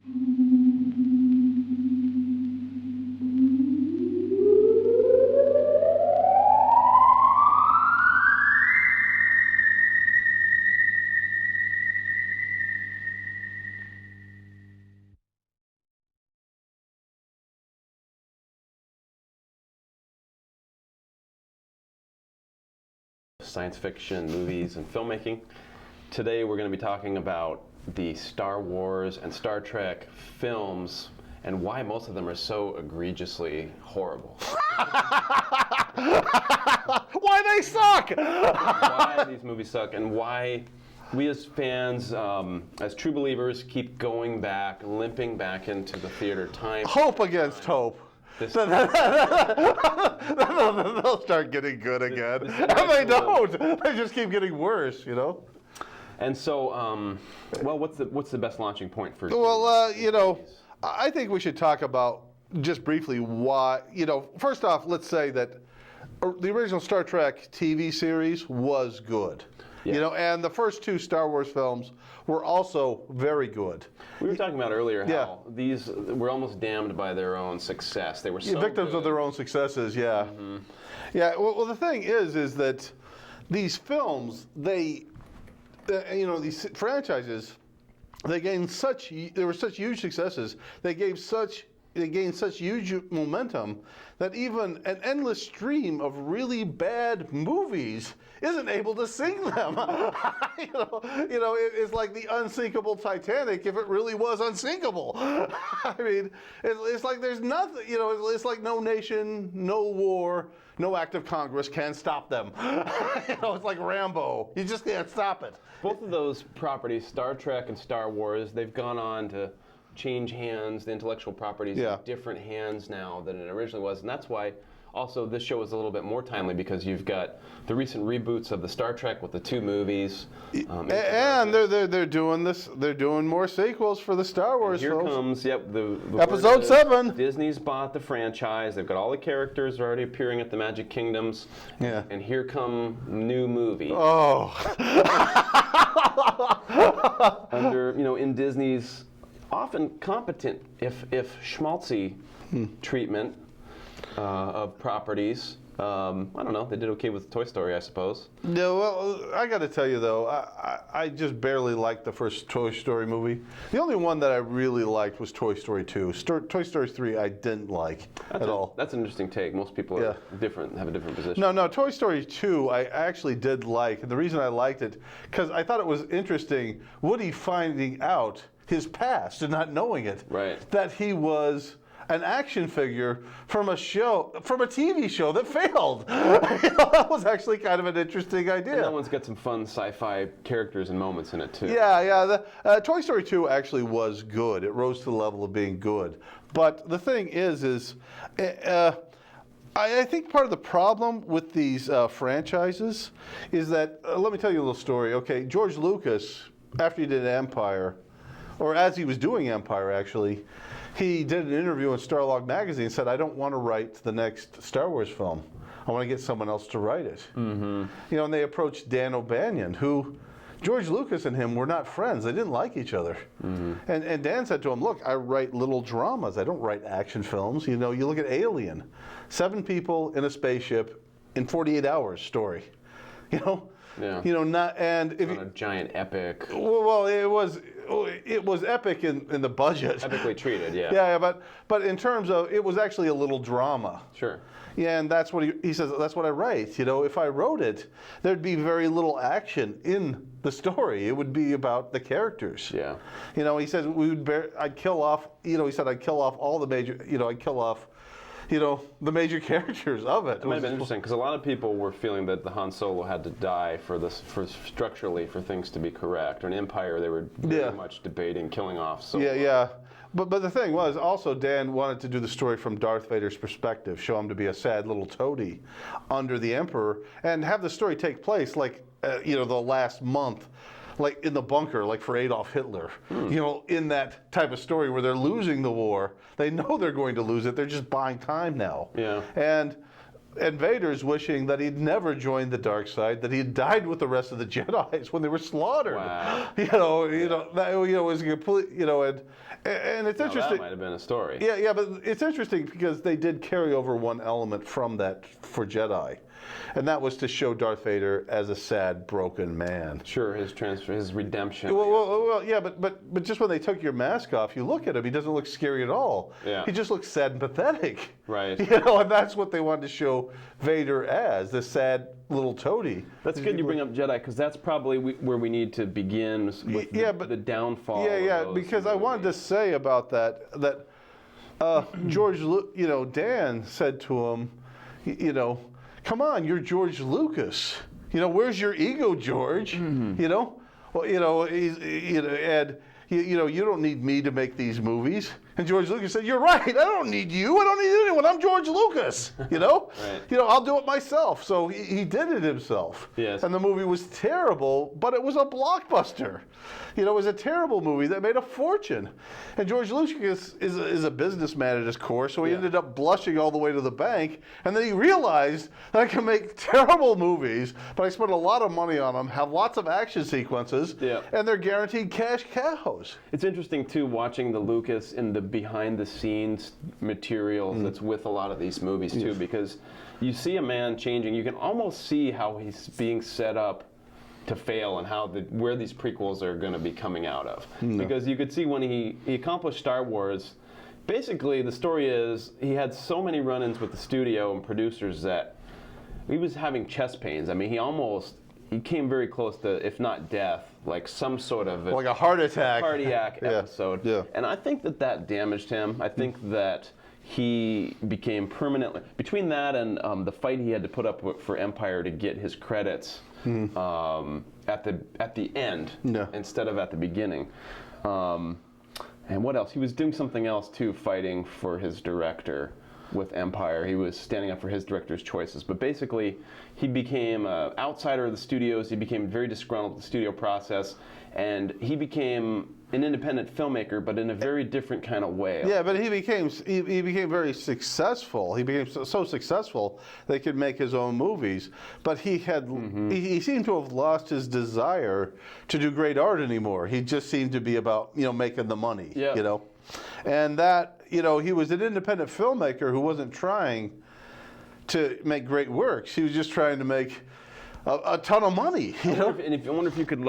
Science fiction movies and filmmaking. Today we're going to be talking about the Star Wars and Star Trek films and why most of them are so egregiously horrible. Why they suck! Why these movies suck and why we as fans, as true believers, keep going back, limping back into the theater time. Hope against hope. They'll start getting good again. And they don't. They just keep getting worse, you know? And so, well, what's the best launching point for? Well, you know, I think we should talk about just briefly why, you know, first off, let's say that the original Star Trek TV series was good. Yes. You know, and the first two Star Wars films were also very good. We were talking about earlier how these were almost damned by their own success. They were so victims good. Of their own successes, yeah. Mm-hmm. Yeah, well, the thing is that these films, you know, these franchises, they were such huge successes. They gained such huge momentum that even an endless stream of really bad movies isn't able to sink them. you know, it's like the unsinkable Titanic if it really was unsinkable. I mean, it's like there's nothing, you know, it's like no nation, no war, no act of Congress can stop them. You know, it's like Rambo. You just can't stop it. Both of those properties, Star Trek and Star Wars, they've gone on to change hands. The intellectual properties in different hands now than it originally was, and that's why also this show is a little bit more timely because you've got the recent reboots of the Star Trek with the two movies, and they're doing this. They're doing more sequels for the Star Wars films. Here comes the Episode 7. Disney's bought the franchise. They've got all the characters already appearing at the Magic Kingdoms. Yeah. And here come new movie. Oh. Under, you know, in Disney's often competent, if schmaltzy treatment of properties. I don't know. They did okay with Toy Story, I suppose. No, well, I got to tell you though, I just barely liked the first Toy Story movie. The only one that I really liked was Toy Story 2. Toy Story 3 I didn't like at all. That's an interesting take. Most people are different, have a different position. No, Toy Story 2 I actually did like, and the reason I liked it because I thought it was interesting. Woody finding out his past and not knowing it. Right. That he was an action figure from a TV show that failed. You know, that was actually kind of an interesting idea. And that one's got some fun sci-fi characters and moments in it too. Yeah. Toy Story 2 actually was good. It rose to the level of being good. But the thing is I think part of the problem with these franchises is that, let me tell you a little story. Okay, George Lucas, after he did Empire, or as he was doing Empire actually, he did an interview in Starlog magazine and said, I don't want to write the next Star Wars film. I want to get someone else to write it. Mm-hmm. You know, and they approached Dan O'Bannon, who George Lucas and him were not friends. They didn't like each other. Mm-hmm. And Dan said to him, look, I write little dramas. I don't write action films. You know, you look at Alien, 7 people in a spaceship in 48 hours story. You know? Yeah. You know, not a giant epic. Well, it was epic in the budget. Epically treated, yeah. Yeah, but in terms of, it was actually a little drama. Sure. Yeah, and that's what he says. That's what I write. You know, if I wrote it, there'd be very little action in the story. It would be about the characters. Yeah. You know, he says I'd kill off. You know, he said I'd kill off all the major. You know, I'd kill off. You know, the major characters of it. It might have been interesting because a lot of people were feeling that the Han Solo had to die for structurally for things to be correct. Or in Empire, they were very much debating killing off Solo. Yeah. But the thing was, also Dan wanted to do the story from Darth Vader's perspective, show him to be a sad little toady under the Emperor, and have the story take place like, you know, the last month, like in the bunker, like for Adolf Hitler. You know, in that type of story where they're losing the war. They know they're going to lose it. They're just buying time now. Yeah. And and Vader's wishing that he'd never joined the dark side, that he had died with the rest of the Jedi's when they were slaughtered. Wow. That was a complete, and it's interesting. That might have been a story. Yeah, but it's interesting because they did carry over one element from that for Jedi, and that was to show Darth Vader as a sad, broken man. Sure, his redemption. Well, yeah, but just when they took your mask off, you look at him, he doesn't look scary at all. Yeah. He just looks sad and pathetic. Right. And that's what they wanted to show Vader as, this sad little toady. That's good you bring up Jedi, because that's probably where we need to begin with the downfall. Yeah, because I wanted to say about that George, Dan said to him, come on, you're George Lucas. Where's your ego, George? Mm-hmm. And you don't need me to make these movies. And George Lucas said, "You're right. I don't need you. I don't need anyone. I'm George Lucas. Right. I'll do it myself." So he did it himself. Yes. And the movie was terrible, but it was a blockbuster. It was a terrible movie that made a fortune. And George Lucas is a businessman at his core, so he ended up blushing all the way to the bank. And then he realized that I can make terrible movies, but I spent a lot of money on them, have lots of action sequences, and they're guaranteed cash cows. It's interesting, too, watching the Lucas in the behind-the-scenes material that's with a lot of these movies, too, because you see a man changing. You can almost see how he's being set up to fail and where these prequels are going to be coming out of. Because you could see when he accomplished Star Wars, basically the story is he had so many run-ins with the studio and producers that he was having chest pains. I mean, he came very close to, if not death, like some sort of like a heart attack, cardiac episode. Yeah. And I think that damaged him. I think that he became permanently, between that and the fight he had to put up for Empire to get his credits at the end instead of at the beginning. And what else? He was doing something else too, fighting for his director with Empire. He was standing up for his director's choices. But basically, he became an outsider of the studios. He became very disgruntled with the studio process. And he became an independent filmmaker, but in a very different kind of way. Yeah, but he became very successful. He became so successful that he could make his own movies. But he seemed to have lost his desire to do great art anymore. He just seemed to be about making the money. Yeah. And that he was an independent filmmaker who wasn't trying to make great works. He was just trying to make a ton of money. I wonder if you could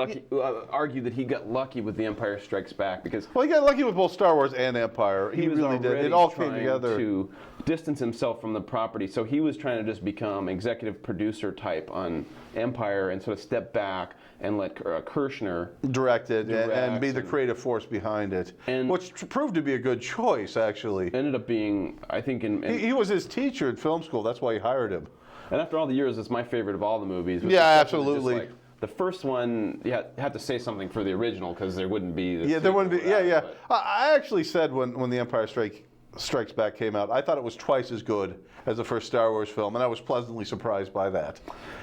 argue that he got lucky with The Empire Strikes Back, because he got lucky with both Star Wars and Empire. He was really did. It all came together. To distance himself from the property, so he was trying to just become executive producer type on Empire and sort of step back and let Kirshner direct it and be the creative force behind it, which proved to be a good choice. Actually, ended up being, I think, he was his teacher at film school. That's why he hired him. And after all the years, it's my favorite of all the movies. Yeah, absolutely. The first one, you had to say something for the original, because there wouldn't be the there wouldn't be. I actually said when The Empire Strikes Back came out, I thought it was twice as good as the first Star Wars film, and I was pleasantly surprised by that.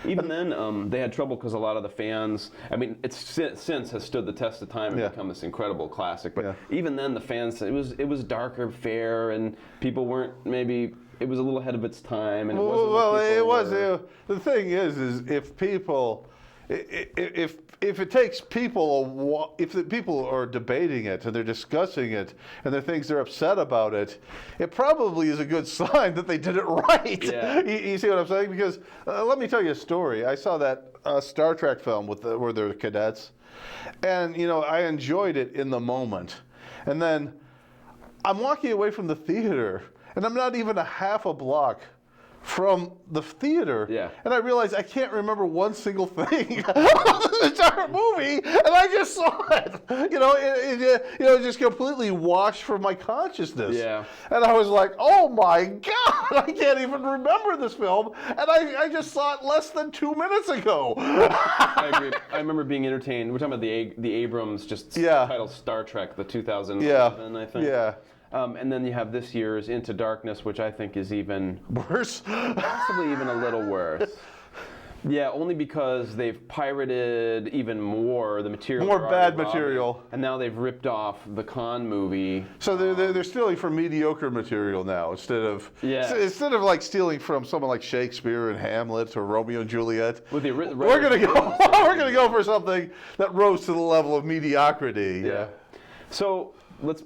Even then, they had trouble because a lot of the fans, I mean, it's since has stood the test of time and become this incredible classic. But even then, the fans, it was darker fare, and people weren't maybe. It was a little ahead of its time, and it wasn't. The thing is if people, if it takes people, if the people are debating it and they're discussing it and there are things they're upset about it, it probably is a good sign that they did it right. Yeah. You see what I'm saying? Because let me tell you a story. I saw that Star Trek film where they're cadets, and I enjoyed it in the moment, and then I'm walking away from the theater. And I'm not even a half a block from the theater. Yeah. And I realized I can't remember one single thing of the entire movie, and I just saw it. It just completely washed from my consciousness. Yeah. And I was like, oh my God, I can't even remember this film, and I just saw it less than 2 minutes ago. I agree. I remember being entertained. We're talking about the Abrams titled Star Trek, the 2011, I think. Yeah. And then you have this year's Into Darkness, which I think is even worse, possibly even a little worse. Yeah, only because they've pirated even more the material. More bad material. And now they've ripped off the Khan movie. So they're stealing from mediocre material now instead of like stealing from someone like Shakespeare and Hamlet or Romeo and Juliet. With the we're gonna go for something that rose to the level of mediocrity. Yeah. So let's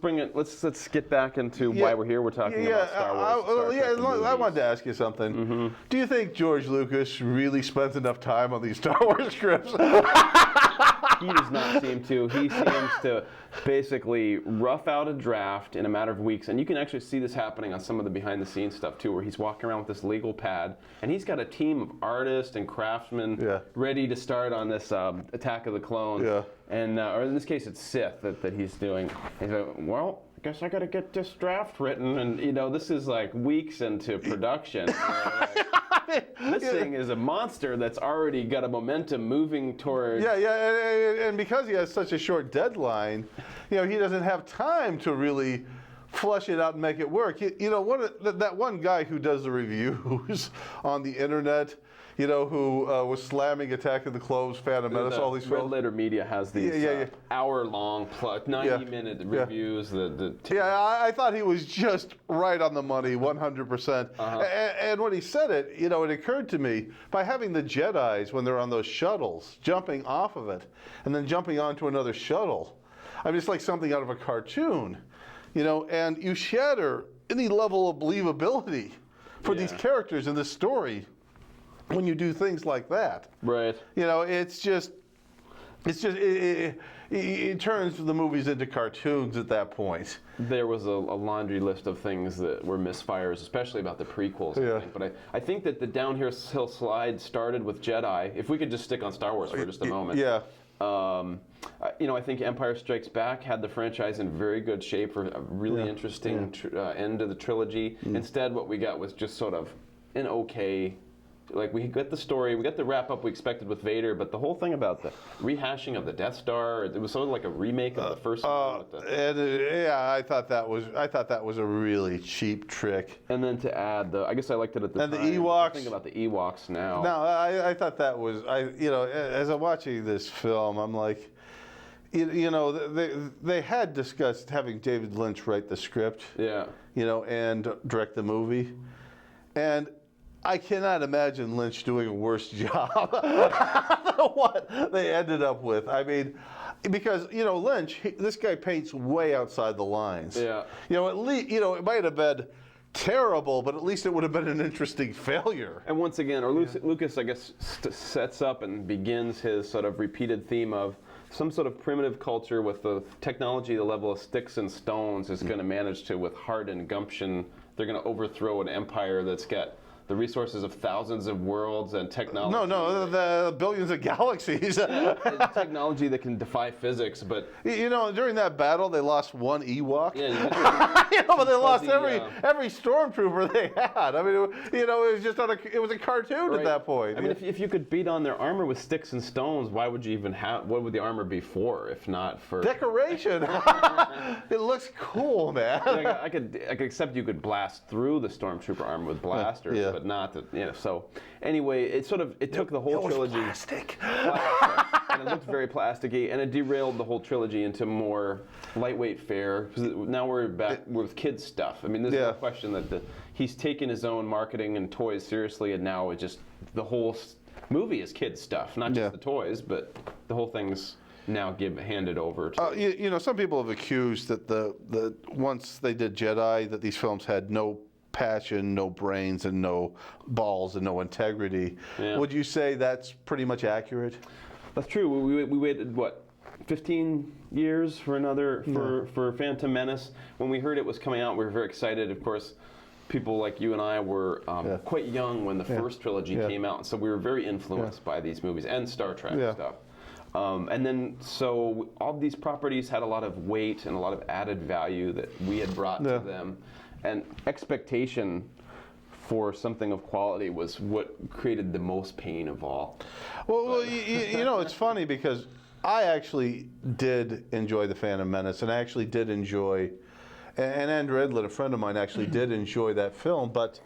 get back into why we're here. We're talking about Star Wars. I wanted to ask you something. Mm-hmm. Do you think George Lucas really spent enough time on these Star Wars scripts? He does not seem to. He seems to basically rough out a draft in a matter of weeks, and you can actually see this happening on some of the behind-the-scenes stuff too, where he's walking around with this legal pad, and he's got a team of artists and craftsmen ready to start on this Attack of the Clones. Yeah. And or in this case, it's Sith that he's doing. He's like, well, I guess I got to get this draft written, and this is like weeks into production. This thing is a monster that's already got a momentum moving towards. And because he has such a short deadline, he doesn't have time to really flush it out and make it work. That one guy who does the reviews on the internet, who was slamming Attack of the Clones, Phantom Menace, all these films. Red Letter Media has these hour-long, 90-minute reviews. I thought he was just right on the money, 100%. And when he said it, it occurred to me, by having the Jedis, when they're on those shuttles, jumping off of it, and then jumping onto another shuttle, I mean, it's like something out of a cartoon, and you shatter any level of believability for these characters in this story when you do things like that. Right. It turns the movies into cartoons at that point. There was a laundry list of things that were misfires, especially about the prequels. I think. But I think that the downhill slide started with Jedi. If we could just stick on Star Wars for just a moment. Yeah. I think Empire Strikes Back had the franchise in very good shape for a really interesting end of the trilogy. Instead, what we got was just sort of an okay. Like, we got the story, we got the wrap-up we expected with Vader, but the whole thing about the rehashing of the Death Star, it was sort of like a remake of the first one. I thought that was a really cheap trick. And then to add I guess I liked it at the time. And the Ewoks. Think about the Ewoks now. No, I thought that was, as I'm watching this film, I'm like, they had discussed having David Lynch write the script. Yeah. And direct the movie. And I cannot imagine Lynch doing a worse job than what they ended up with. I mean, because Lynch, this guy paints way outside the lines. Yeah. At least it might have been terrible, but at least it would have been an interesting failure. And once again, Lucas, I guess, sets up and begins his sort of repeated theme of some sort of primitive culture with the technology, the level of sticks and stones, is going to manage to, with heart and gumption, they're going to overthrow an empire that's got the resources of thousands of worlds and technology. No, the billions of galaxies. Technology that can defy physics, but during that battle they lost one Ewok. Yeah, but they lost every stormtrooper they had. I mean, it was just it was a cartoon at that point. I mean, if you could beat on their armor with sticks and stones, why would you even have? What would the armor be for, if not for decoration? It looks cool, man. I could accept you could blast through the stormtrooper armor with blasters. Yeah. But not that, so anyway, it took the whole trilogy. Plastic. And it looked very plasticky, and it derailed the whole trilogy into more lightweight fare. Now we're back with kids stuff. I mean, there's no question that he's taken his own marketing and toys seriously, and now it just the whole movie is kids stuff, not just the toys, but the whole thing's now handed over to. Some people have accused that the once they did Jedi, that these films had no passion, no brains, and no balls, and no integrity. Yeah. Would you say that's pretty much accurate? That's true. We waited, 15 years for Phantom Menace. When we heard it was coming out, we were very excited. Of course, people like you and I were quite young when the first trilogy came out, so we were very influenced by these movies and Star Trek stuff. And then, so all these properties had a lot of weight and a lot of added value that we had brought to them. And expectation for something of quality was what created the most pain of all. Well, it's funny because I actually did enjoy The Phantom Menace, and I actually did enjoy, and Andrew Edlin, a friend of mine, actually did enjoy that film, but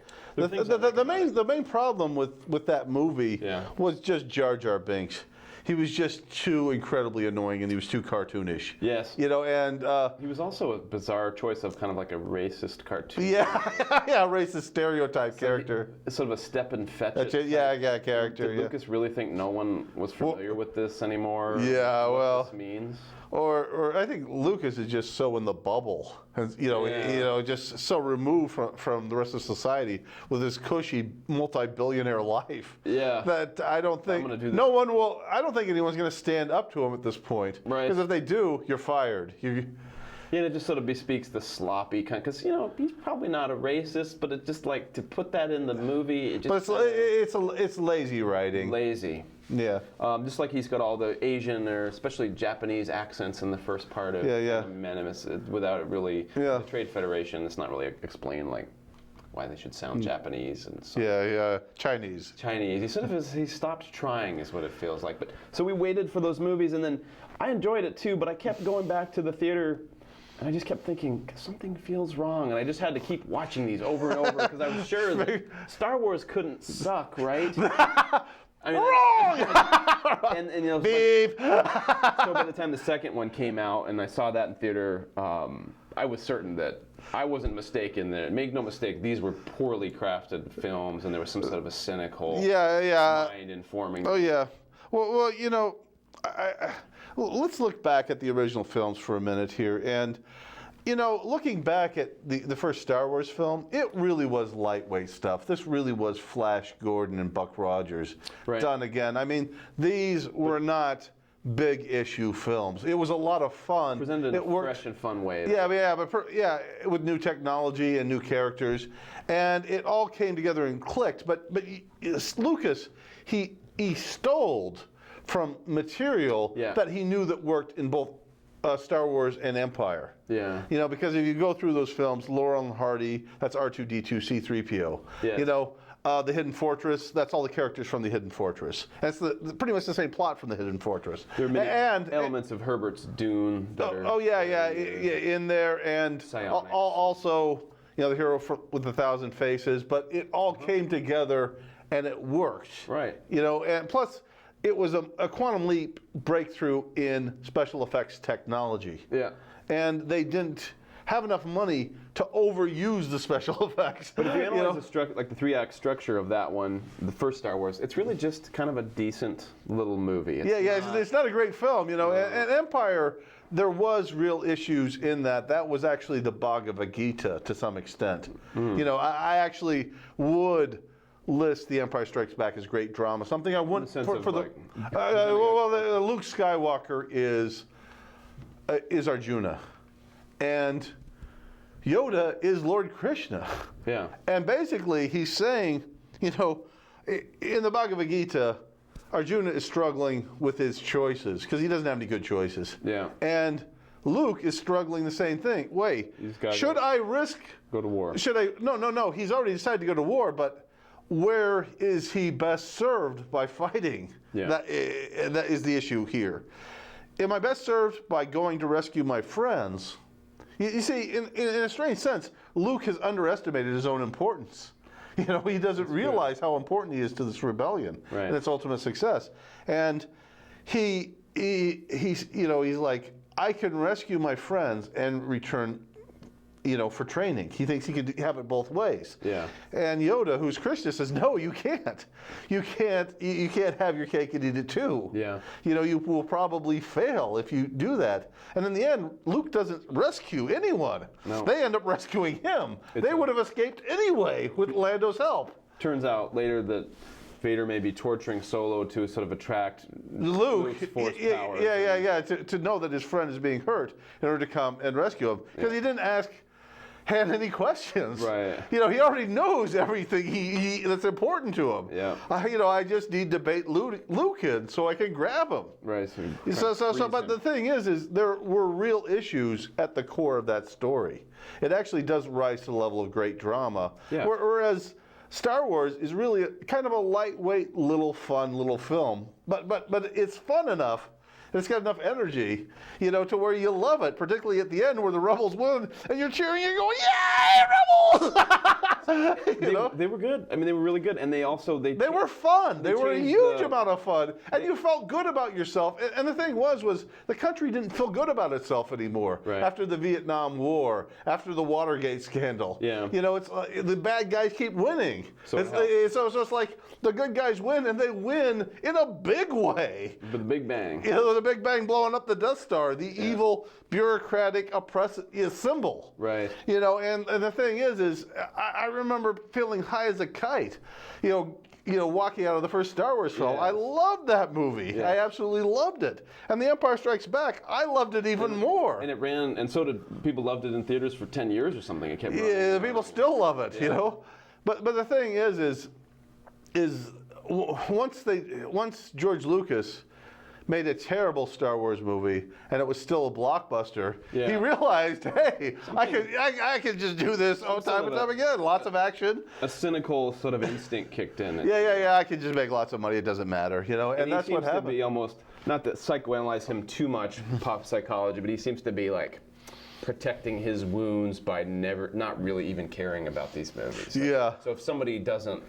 The main problem with that movie was just Jar Jar Binks. He was just too incredibly annoying, and he was too cartoonish. Yes. And he was also a bizarre choice of kind of like a racist cartoon. Yeah, racist stereotype character. Sort of a step and fetch it. Character. Did Lucas really think no one was familiar with this anymore? Yeah, what this means? Or I think Lucas is just so in the bubble, just so removed from the rest of society with his cushy multi-billionaire life. Yeah. That I don't think I don't think anyone's going to stand up to him at this point. Right. Because if they do, you're fired. Yeah, it just sort of bespeaks the sloppy kind. Because he's probably not a racist, but it's just like to put that in the movie. It's lazy writing. Lazy. Yeah. Just like he's got all the Asian or especially Japanese accents in the first part of Minimus, without it really. The Trade Federation, it's not really explained like why they should sound Japanese and so. Chinese. He stopped trying, is what it feels like. But so we waited for those movies, and then I enjoyed it too. But I kept going back to the theater. And I just kept thinking, something feels wrong. And I just had to keep watching these over and over because I was sure that Star Wars couldn't suck, right? I mean, wrong! and Beep! So by the time the second one came out and I saw that in theater, I was certain that I wasn't mistaken. That make no mistake, these were poorly crafted films, and there was some sort of a cynical mind informing. Oh yeah. Well, let's look back at the original films for a minute here, and looking back at the first Star Wars film, it really was lightweight stuff. This really was Flash Gordon and Buck Rogers done again. I mean, these were not big issue films. It was a lot of fun. Presented in a fresh and fun way. With new technology and new characters, and it all came together and clicked. But Lucas, he stole from material that he knew that worked in both Star Wars and Empire. Yeah. Because if you go through those films, Laurel and Hardy, that's R2-D2, C-3PO. Yes. The Hidden Fortress, that's all the characters from the Hidden Fortress. That's pretty much the same plot from the Hidden Fortress. There are many elements of Herbert's Dune that are in there, and also the hero with 1,000 faces. But it all came together, and it worked. Right. And plus, it was a quantum leap breakthrough in special effects technology. Yeah. And they didn't have enough money to overuse the special effects. But if you analyze the 3-act structure of that one, the first Star Wars, it's really just kind of a decent little movie. It's not a great film, And Empire, there was real issues in that. That was actually the Bhagavad Gita to some extent. I actually would list The Empire Strikes Back as great drama. Something I wouldn't Luke Skywalker is Arjuna, and Yoda is Lord Krishna. Yeah. And basically, he's saying, in the Bhagavad Gita, Arjuna is struggling with his choices because he doesn't have any good choices. Yeah. And Luke is struggling the same thing. Wait, should I risk? Go to war. Should I? No. He's already decided to go to war, but where is he best served by fighting? Yeah. That is the issue here. Am I best served by going to rescue my friends? You see, in a strange sense, Luke has underestimated his own importance. He doesn't realize how important he is to this rebellion and its ultimate success. And he's like, I can rescue my friends and return for training. He thinks he could have it both ways. Yeah. And Yoda, who's Krishna, says, no, you can't. You can't have your cake and eat it too. Yeah. You will probably fail if you do that. And in the end, Luke doesn't rescue anyone. No. They end up rescuing him. They would have escaped anyway with Lando's help. Turns out later that Vader may be torturing Solo to sort of attract Luke's force power. To know that his friend is being hurt in order to come and rescue him. Because he didn't ask Han any questions. Right. He already knows everything that's important to him. Yeah. I just need to bait Luke in so I can grab him. Right. But the thing is there were real issues at the core of that story. It actually does rise to the level of great drama. Yeah. Whereas Star Wars is really kind of a lightweight, fun little film, but it's fun enough. It's got enough energy, to where you love it, particularly at the end where the rebels win and you're cheering, you're going, yay, rebels! They were good. I mean, they were really good, and they were fun. They were a huge amount of fun, and you felt good about yourself. And the thing was the country didn't feel good about itself anymore after the Vietnam War, after the Watergate scandal. Yeah. It's the bad guys keep winning. So it's just like the good guys win, and they win in a big way. With the Big Bang. The Big Bang blowing up the Death Star, the evil, bureaucratic, oppressive symbol. Right. And the thing is I remember feeling high as a kite, walking out of the first Star Wars film. I loved that movie. Yeah. I absolutely loved it. And The Empire Strikes Back, I loved it even more. And it ran, and so did people loved it in theaters for 10 years or something. It kept running. Yeah, people still love it, But the thing is once George Lucas made a terrible Star Wars movie, and it was still a blockbuster. Yeah. He realized, hey, I could just do this time and time again. Lots of action. A cynical sort of instinct kicked in. Yeah. I could just make lots of money. It doesn't matter, And that's what happened. He seems to be almost, not to psychoanalyze him too much, pop psychology, but he seems to be like protecting his wounds by not really even caring about these movies. Yeah. So if somebody doesn't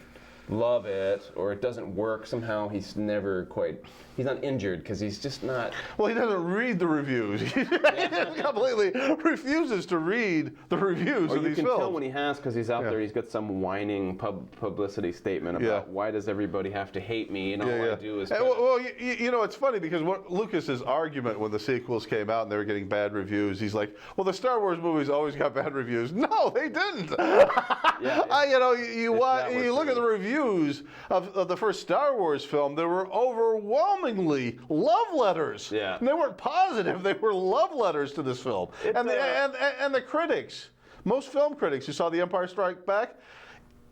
love it or it doesn't work somehow, he's not injured because he's just not. Well, he doesn't read the reviews. He completely refuses to read the reviews of these films. You can tell when he has, because he's out there, he's got some whining publicity statement about why does everybody have to hate me, and all I do is. Well, it's funny because what Lucas's argument when the sequels came out and they were getting bad reviews, he's like, well, the Star Wars movies always got bad reviews. No, they didn't. You look at the reviews of the first Star Wars film, there were overwhelmingly love letters. Yeah. And they weren't positive, they were love letters to this film. And the critics, most film critics who saw The Empire Strikes Back,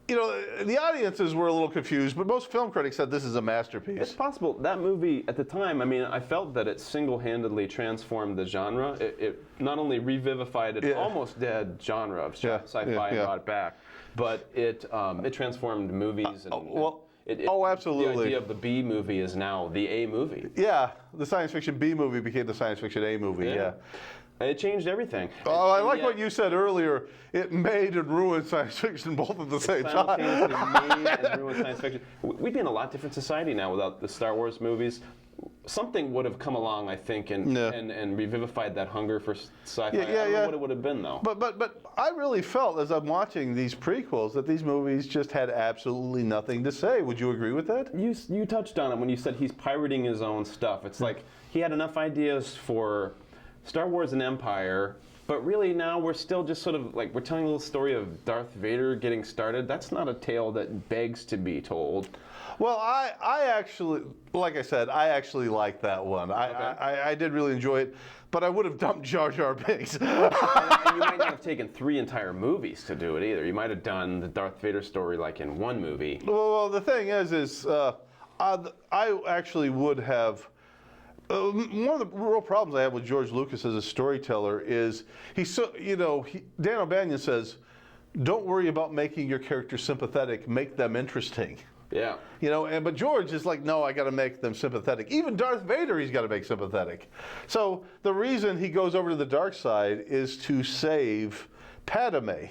the audiences were a little confused, but most film critics said this is a masterpiece. It's possible. That movie, at the time, I mean, I felt that it single-handedly transformed the genre. It not only revivified an almost dead genre of sci-fi and brought it back, but it transformed movies. Absolutely. The idea of the B movie is now the A movie. Yeah, the science fiction B movie became the science fiction A movie, yeah. It changed everything. Oh, I like what you said earlier. It made and ruined science fiction both at the same time. Made and ruined science fiction. We'd be in a lot different society now without the Star Wars movies. Something would have come along, I think, and revivified that hunger for sci-fi. I don't know what it would have been, though. But I really felt, as I'm watching these prequels, that these movies just had absolutely nothing to say. Would you agree with that? You touched on it when you said he's pirating his own stuff. It's like he had enough ideas for Star Wars and Empire, but really now we're still just sort of like, we're telling a little story of Darth Vader getting started. That's not a tale that begs to be told. Well, I actually, like I said, I actually liked that one. I did really enjoy it, but I would have dumped Jar Jar Binks. and you might not have taken 3 entire movies to do it either. You might have done the Darth Vader story like in one movie. Well, the thing is I actually would have. One of the real problems I have with George Lucas as a storyteller is Dan O'Bannon says, don't worry about making your characters sympathetic, make them interesting. Yeah. But George is like, no, I got to make them sympathetic. Even Darth Vader, he's got to make sympathetic. So the reason he goes over to the dark side is to save Padme.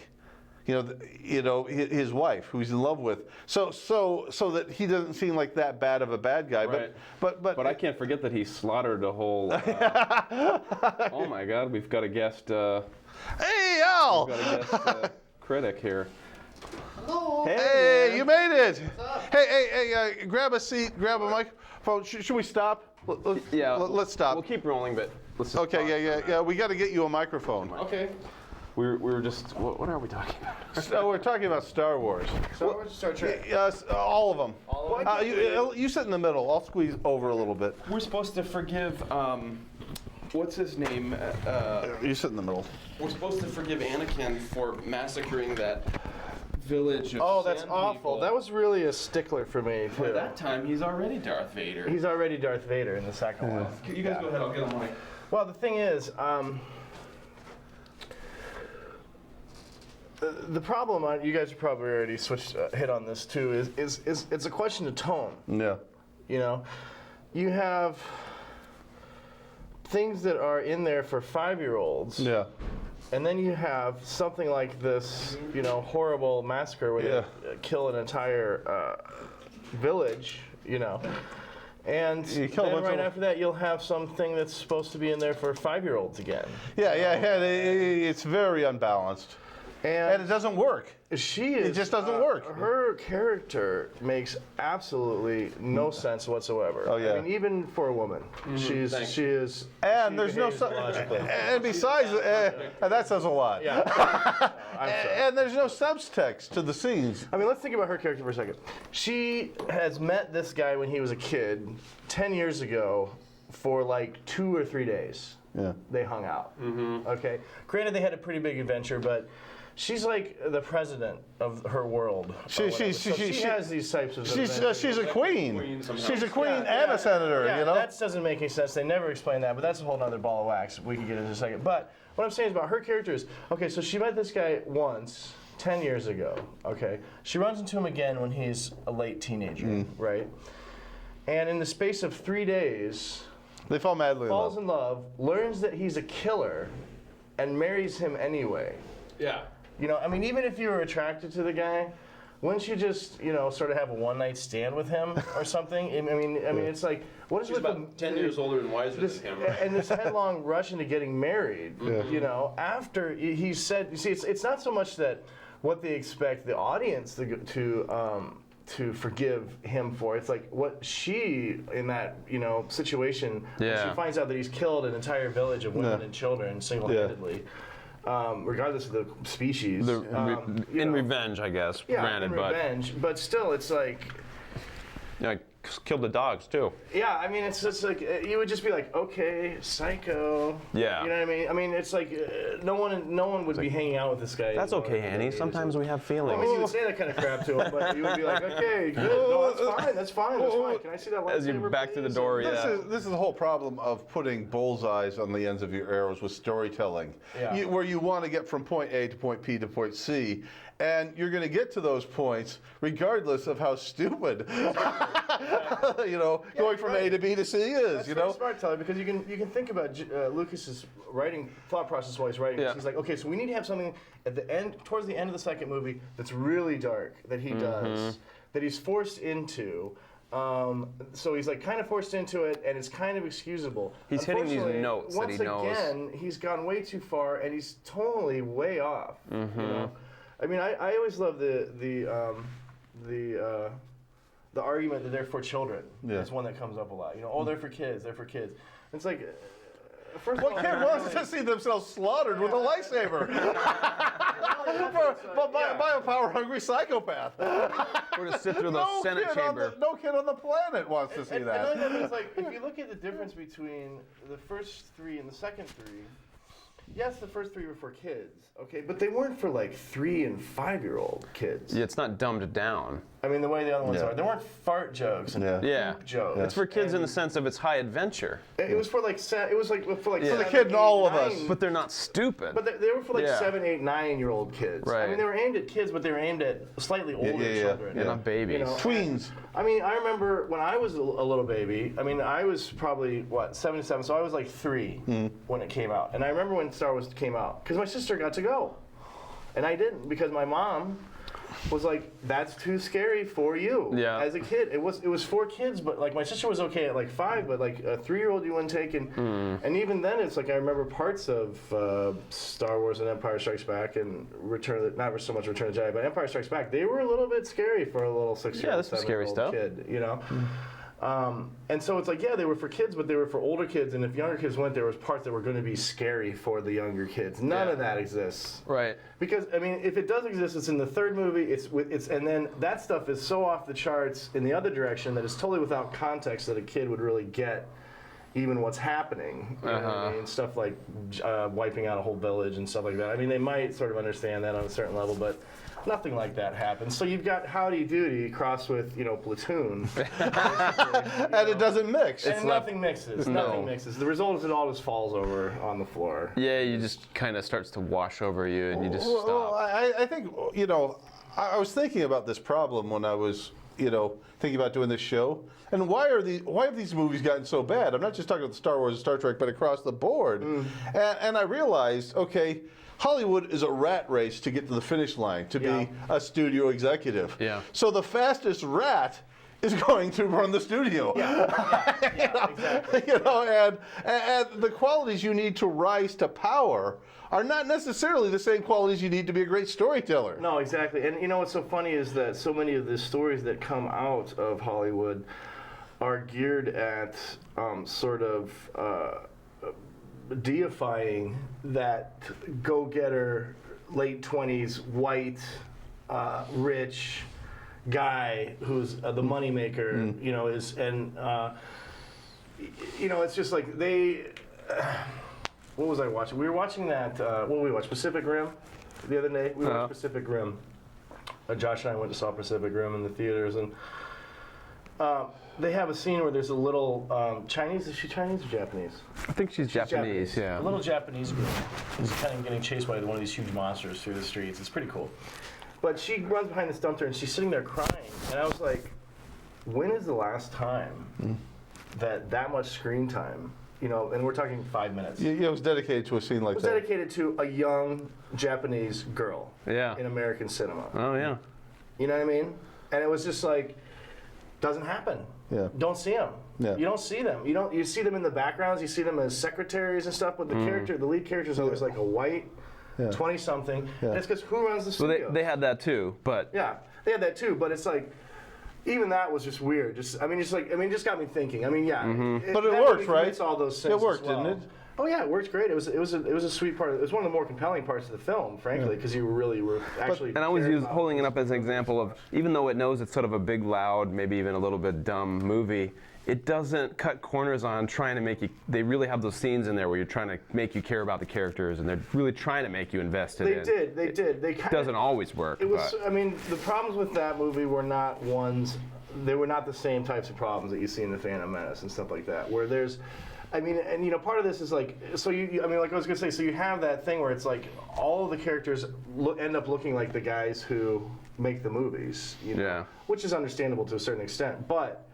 His wife, who he's in love with, so that he doesn't seem like that bad of a bad guy. Right. But I can't forget that he slaughtered a whole. Oh my God, we've got a guest. Hey, Al! We've got a guest critic here. Hello. Hey, you made it. Hey, grab a seat, grab a microphone. Should we stop? Let's stop. We'll keep rolling, but let's just yeah. We got to get you a microphone. Okay. We were just, what are we talking about? So we're talking about Star Wars. Star Wars, Star Trek. Yes, all of them. All of them? You sit in the middle. I'll squeeze over a little bit. We're supposed to forgive, what's his name? You sit in the middle. We're supposed to forgive Anakin for massacring that village of Oh, that's sand awful. people. That was really a stickler for me, too. By that time, he's already Darth Vader. He's already Darth Vader in the second one. You guys go ahead, I'll get on mic. Well, the thing is, the problem, you guys have probably already hit on this too, is it's a question of tone. Yeah. You have things that are in there for 5-year-olds. Yeah. and then you have something like this, horrible massacre where they kill an entire village, And then right after that, you'll have something that's supposed to be in there for 5-year-olds again. Yeah. It's very unbalanced. And it doesn't work. It just doesn't work. Her character makes absolutely no sense whatsoever. Oh yeah. I mean, even for a woman, she is. And there's no. And besides, and that says a lot. Yeah. And there's no subtext to the scenes. I mean, let's think about her character for a second. She has met this guy when he was a kid, 10 years ago, for like 2 or 3 days. Yeah. They hung out. Okay. Granted, they had a pretty big adventure, but. She's like the president of her world. She has these types of. She's a queen. She's a queen and a senator. Yeah, that doesn't make any sense. They never explain that, but that's a whole other ball of wax. We can get into in a second. But what I'm saying is about her character is okay. So she met this guy once, 10 years ago. Okay, she runs into him again when he's a late teenager, right? And in the space of 3 days, they fall madly falls in love, learns that he's a killer, and marries him anyway. Yeah. I mean, even if you were attracted to the guy, wouldn't you just, sort of have a one-night stand with him or something? I mean, it's like, what is He's with about 10 years older and wiser than him. And this headlong rush into getting married, after he said, you see, it's not so much that what they expect the audience to forgive him for. It's like what she, in that, situation, when she finds out that he's killed an entire village of women and children single-handedly. Regardless of the species. In revenge, I guess. Yeah, granted, in revenge. But still, it's like... killed the dogs, too. Yeah, I mean, it's just like, you would just be like, okay, psycho. Yeah. You know what I mean? I mean, it's like, no one would be hanging out with this guy. That's okay, Annie. Sometimes we have feelings. I mean, you would say that kind of crap to him, but you would be like, okay, good. No, that's fine. Can I see that lightsaber, As you back to the door, This is the whole problem of putting bullseyes on the ends of your arrows with storytelling. Yeah. Where you want to get from point A to point P to point C, and you're going to get to those points regardless of how stupid, going from A to B to C is. That's very smart, Tyler, because you can think about Lucas's writing thought process while he's writing. He's like, okay, so we need to have something at the end, towards the end of the second movie, that's really dark that he does, that he's forced into. So he's like kind of forced into it, and it's kind of excusable. He's hitting these notes that he knows. Once again, he's gone way too far, and he's totally way off. I mean, I always love the argument that they're for children. Yeah. It's one that comes up a lot. They're for kids. They're for kids. It's like, first of all, what kid wants to see themselves slaughtered with a lightsaber? By a power-hungry psychopath. Or to sit through the Senate chamber. No kid on the planet wants to see that. It's like, if you look at the difference between the first 3 and the second 3, yes, the first 3 were for kids, okay, but they weren't for like 3 and 5-year-old kids. Yeah, it's not dumbed down. I mean, the way the other ones are. There weren't fart jokes and poop jokes. It's for kids in the sense of it's high adventure. It was for like for the kid and all of us. But they're not stupid. But they were for like 7, 8, 9-year-old kids. Right. I mean, they were aimed at kids, but they were aimed at slightly older children. Yeah, not babies. Tweens. I mean, I remember when I was a little baby. I mean, I was probably 77, so I was like 3 when it came out. And I remember when Star Wars came out because my sister got to go, and I didn't because my mom was like, that's too scary for you as a kid. It was for kids, but like my sister was okay at like 5, but like a 3-year-old you wouldn't take. And even then, it's like I remember parts of Star Wars and Empire Strikes Back and not so much Return of the Jedi, but Empire Strikes Back, they were a little bit scary for a little 6-year-old, 7-year-old kid, And so it's like, they were for kids, but they were for older kids, and if younger kids went, there was parts that were going to be scary for the younger kids. None of that exists. Right. Because, I mean, if it does exist, it's in the 3rd movie, and then that stuff is so off the charts in the other direction that it's totally without context that a kid would really get even what's happening. You know what I mean? Stuff like wiping out a whole village and stuff like that. I mean, they might sort of understand that on a certain level, but nothing like that happens. So you've got Howdy Doody crossed with, Platoon. And it doesn't mix. Nothing mixes. Nothing mixes. The result is it all just falls over on the floor. Yeah, you just kind of starts to wash over you and you just stop. Well, I think, I was thinking about this problem when I was thinking about doing this show. And why have these movies gotten so bad? I'm not just talking about Star Wars and Star Trek, but across the board. And I realized, okay, Hollywood is a rat race to get to the finish line, to be a studio executive. Yeah. So the fastest rat is going to run the studio. Exactly. And the qualities you need to rise to power are not necessarily the same qualities you need to be a great storyteller. No, exactly. And what's so funny is that so many of the stories that come out of Hollywood are geared at sort of deifying that go-getter, late 20s, white, rich guy who's the moneymaker, it's just like they. What was I watching? We were watching that. What did we watch? Pacific Rim the other day. We watched Pacific Rim. Josh and I went to saw Pacific Rim in the theaters, and they have a scene where there's a little Chinese. Is she Chinese or Japanese? I think she's Japanese. Yeah. A little Japanese girl is kind of getting chased by one of these huge monsters through the streets. It's pretty cool. But she runs behind this dumpster and she's sitting there crying, and I was like, when is the last time that much screen time? And we're talking 5 minutes. Yeah, it was dedicated to a scene like that. It was dedicated to a young Japanese girl Yeah. in American cinema. Oh yeah. You know what I mean? And it was just like, doesn't happen. Yeah. Don't see them. Yeah. You don't see them. You see them in the backgrounds. You see them as secretaries and stuff. But the lead character is always like a white 20-something. Yeah. And it's because who runs the Well, studio? they had that too, but Yeah, they had that too, but it's like, even that was just weird. It just got me thinking. I mean, yeah. But it that worked, movie right? commits all those sins It worked, as well. didn't it? Oh yeah, it worked great. It was a sweet part. It was one of the more compelling parts of the film, frankly, because you really were actually. and I always cared use about holding it up as an example of, even though it knows it's sort of a big, loud, maybe even a little bit dumb movie, it doesn't cut corners on trying to make you. They really have those scenes in there where you're trying to make you care about the characters, and they're really trying to make you invested in. They did. They It doesn't always work. It was. but- I mean, the problems with that movie were not ones. They were not the same types of problems that you see in the Phantom Menace and stuff like that. Where there's, I mean, and part of this is like, so I mean, like I was gonna say, so you have that thing where it's like all of the characters end up looking like the guys who make the movies. Yeah. Which is understandable to a certain extent, but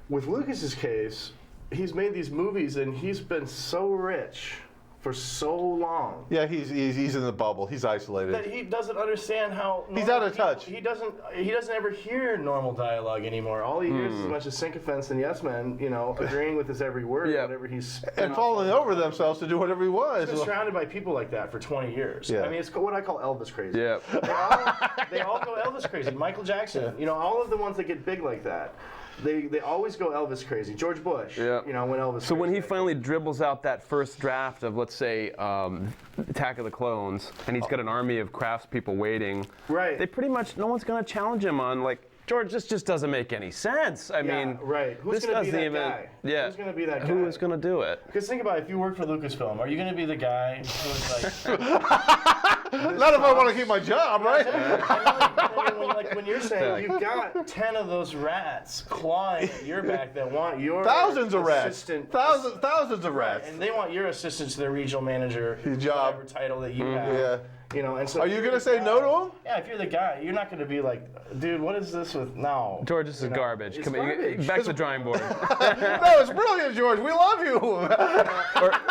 with Lucas's case, he's made these movies and he's been so rich for so long. Yeah, he's in the bubble. He's isolated. That he doesn't understand how He's out of touch. He doesn't ever hear normal dialogue anymore. All he hears is a bunch of sycophants and yes men, agreeing with his every word, Yeah. whatever he's and falling over themselves to do whatever he wants. He's been surrounded by people like that for 20 years. Yeah. I mean, it's what I call Elvis crazy. Yeah. They all go Elvis crazy. Michael Jackson, all of the ones that get big like that. They always go Elvis crazy. George Bush, Yeah. When Elvis. So when he crazy. finally dribbles out that first draft of, let's say, Attack of the Clones, and he's got an army of craftspeople waiting, Right. they pretty much, no one's going to challenge him on, like, George, this just doesn't make any sense. I mean, right. Who's this gonna be doesn't that even. guy? Yeah. Who's gonna be that guy? Who is going to do it? Because think about it, if you work for Lucasfilm, are you going to be the guy who's like... Not if I want to keep my job, right? when you're saying you've got 10 of those rats clawing at your back that want your Thousands of rats. assistant, Thousands of rats. and they want your assistant to the regional manager, His job. whatever title that you have. Yeah. And so Are if you you're going to the say guy- no to him? Yeah, if you're the guy, you're not going to be like, dude, what is this with no? George, this is garbage. It's Come on, garbage. back to the drawing board. No, it's brilliant, George. We love you.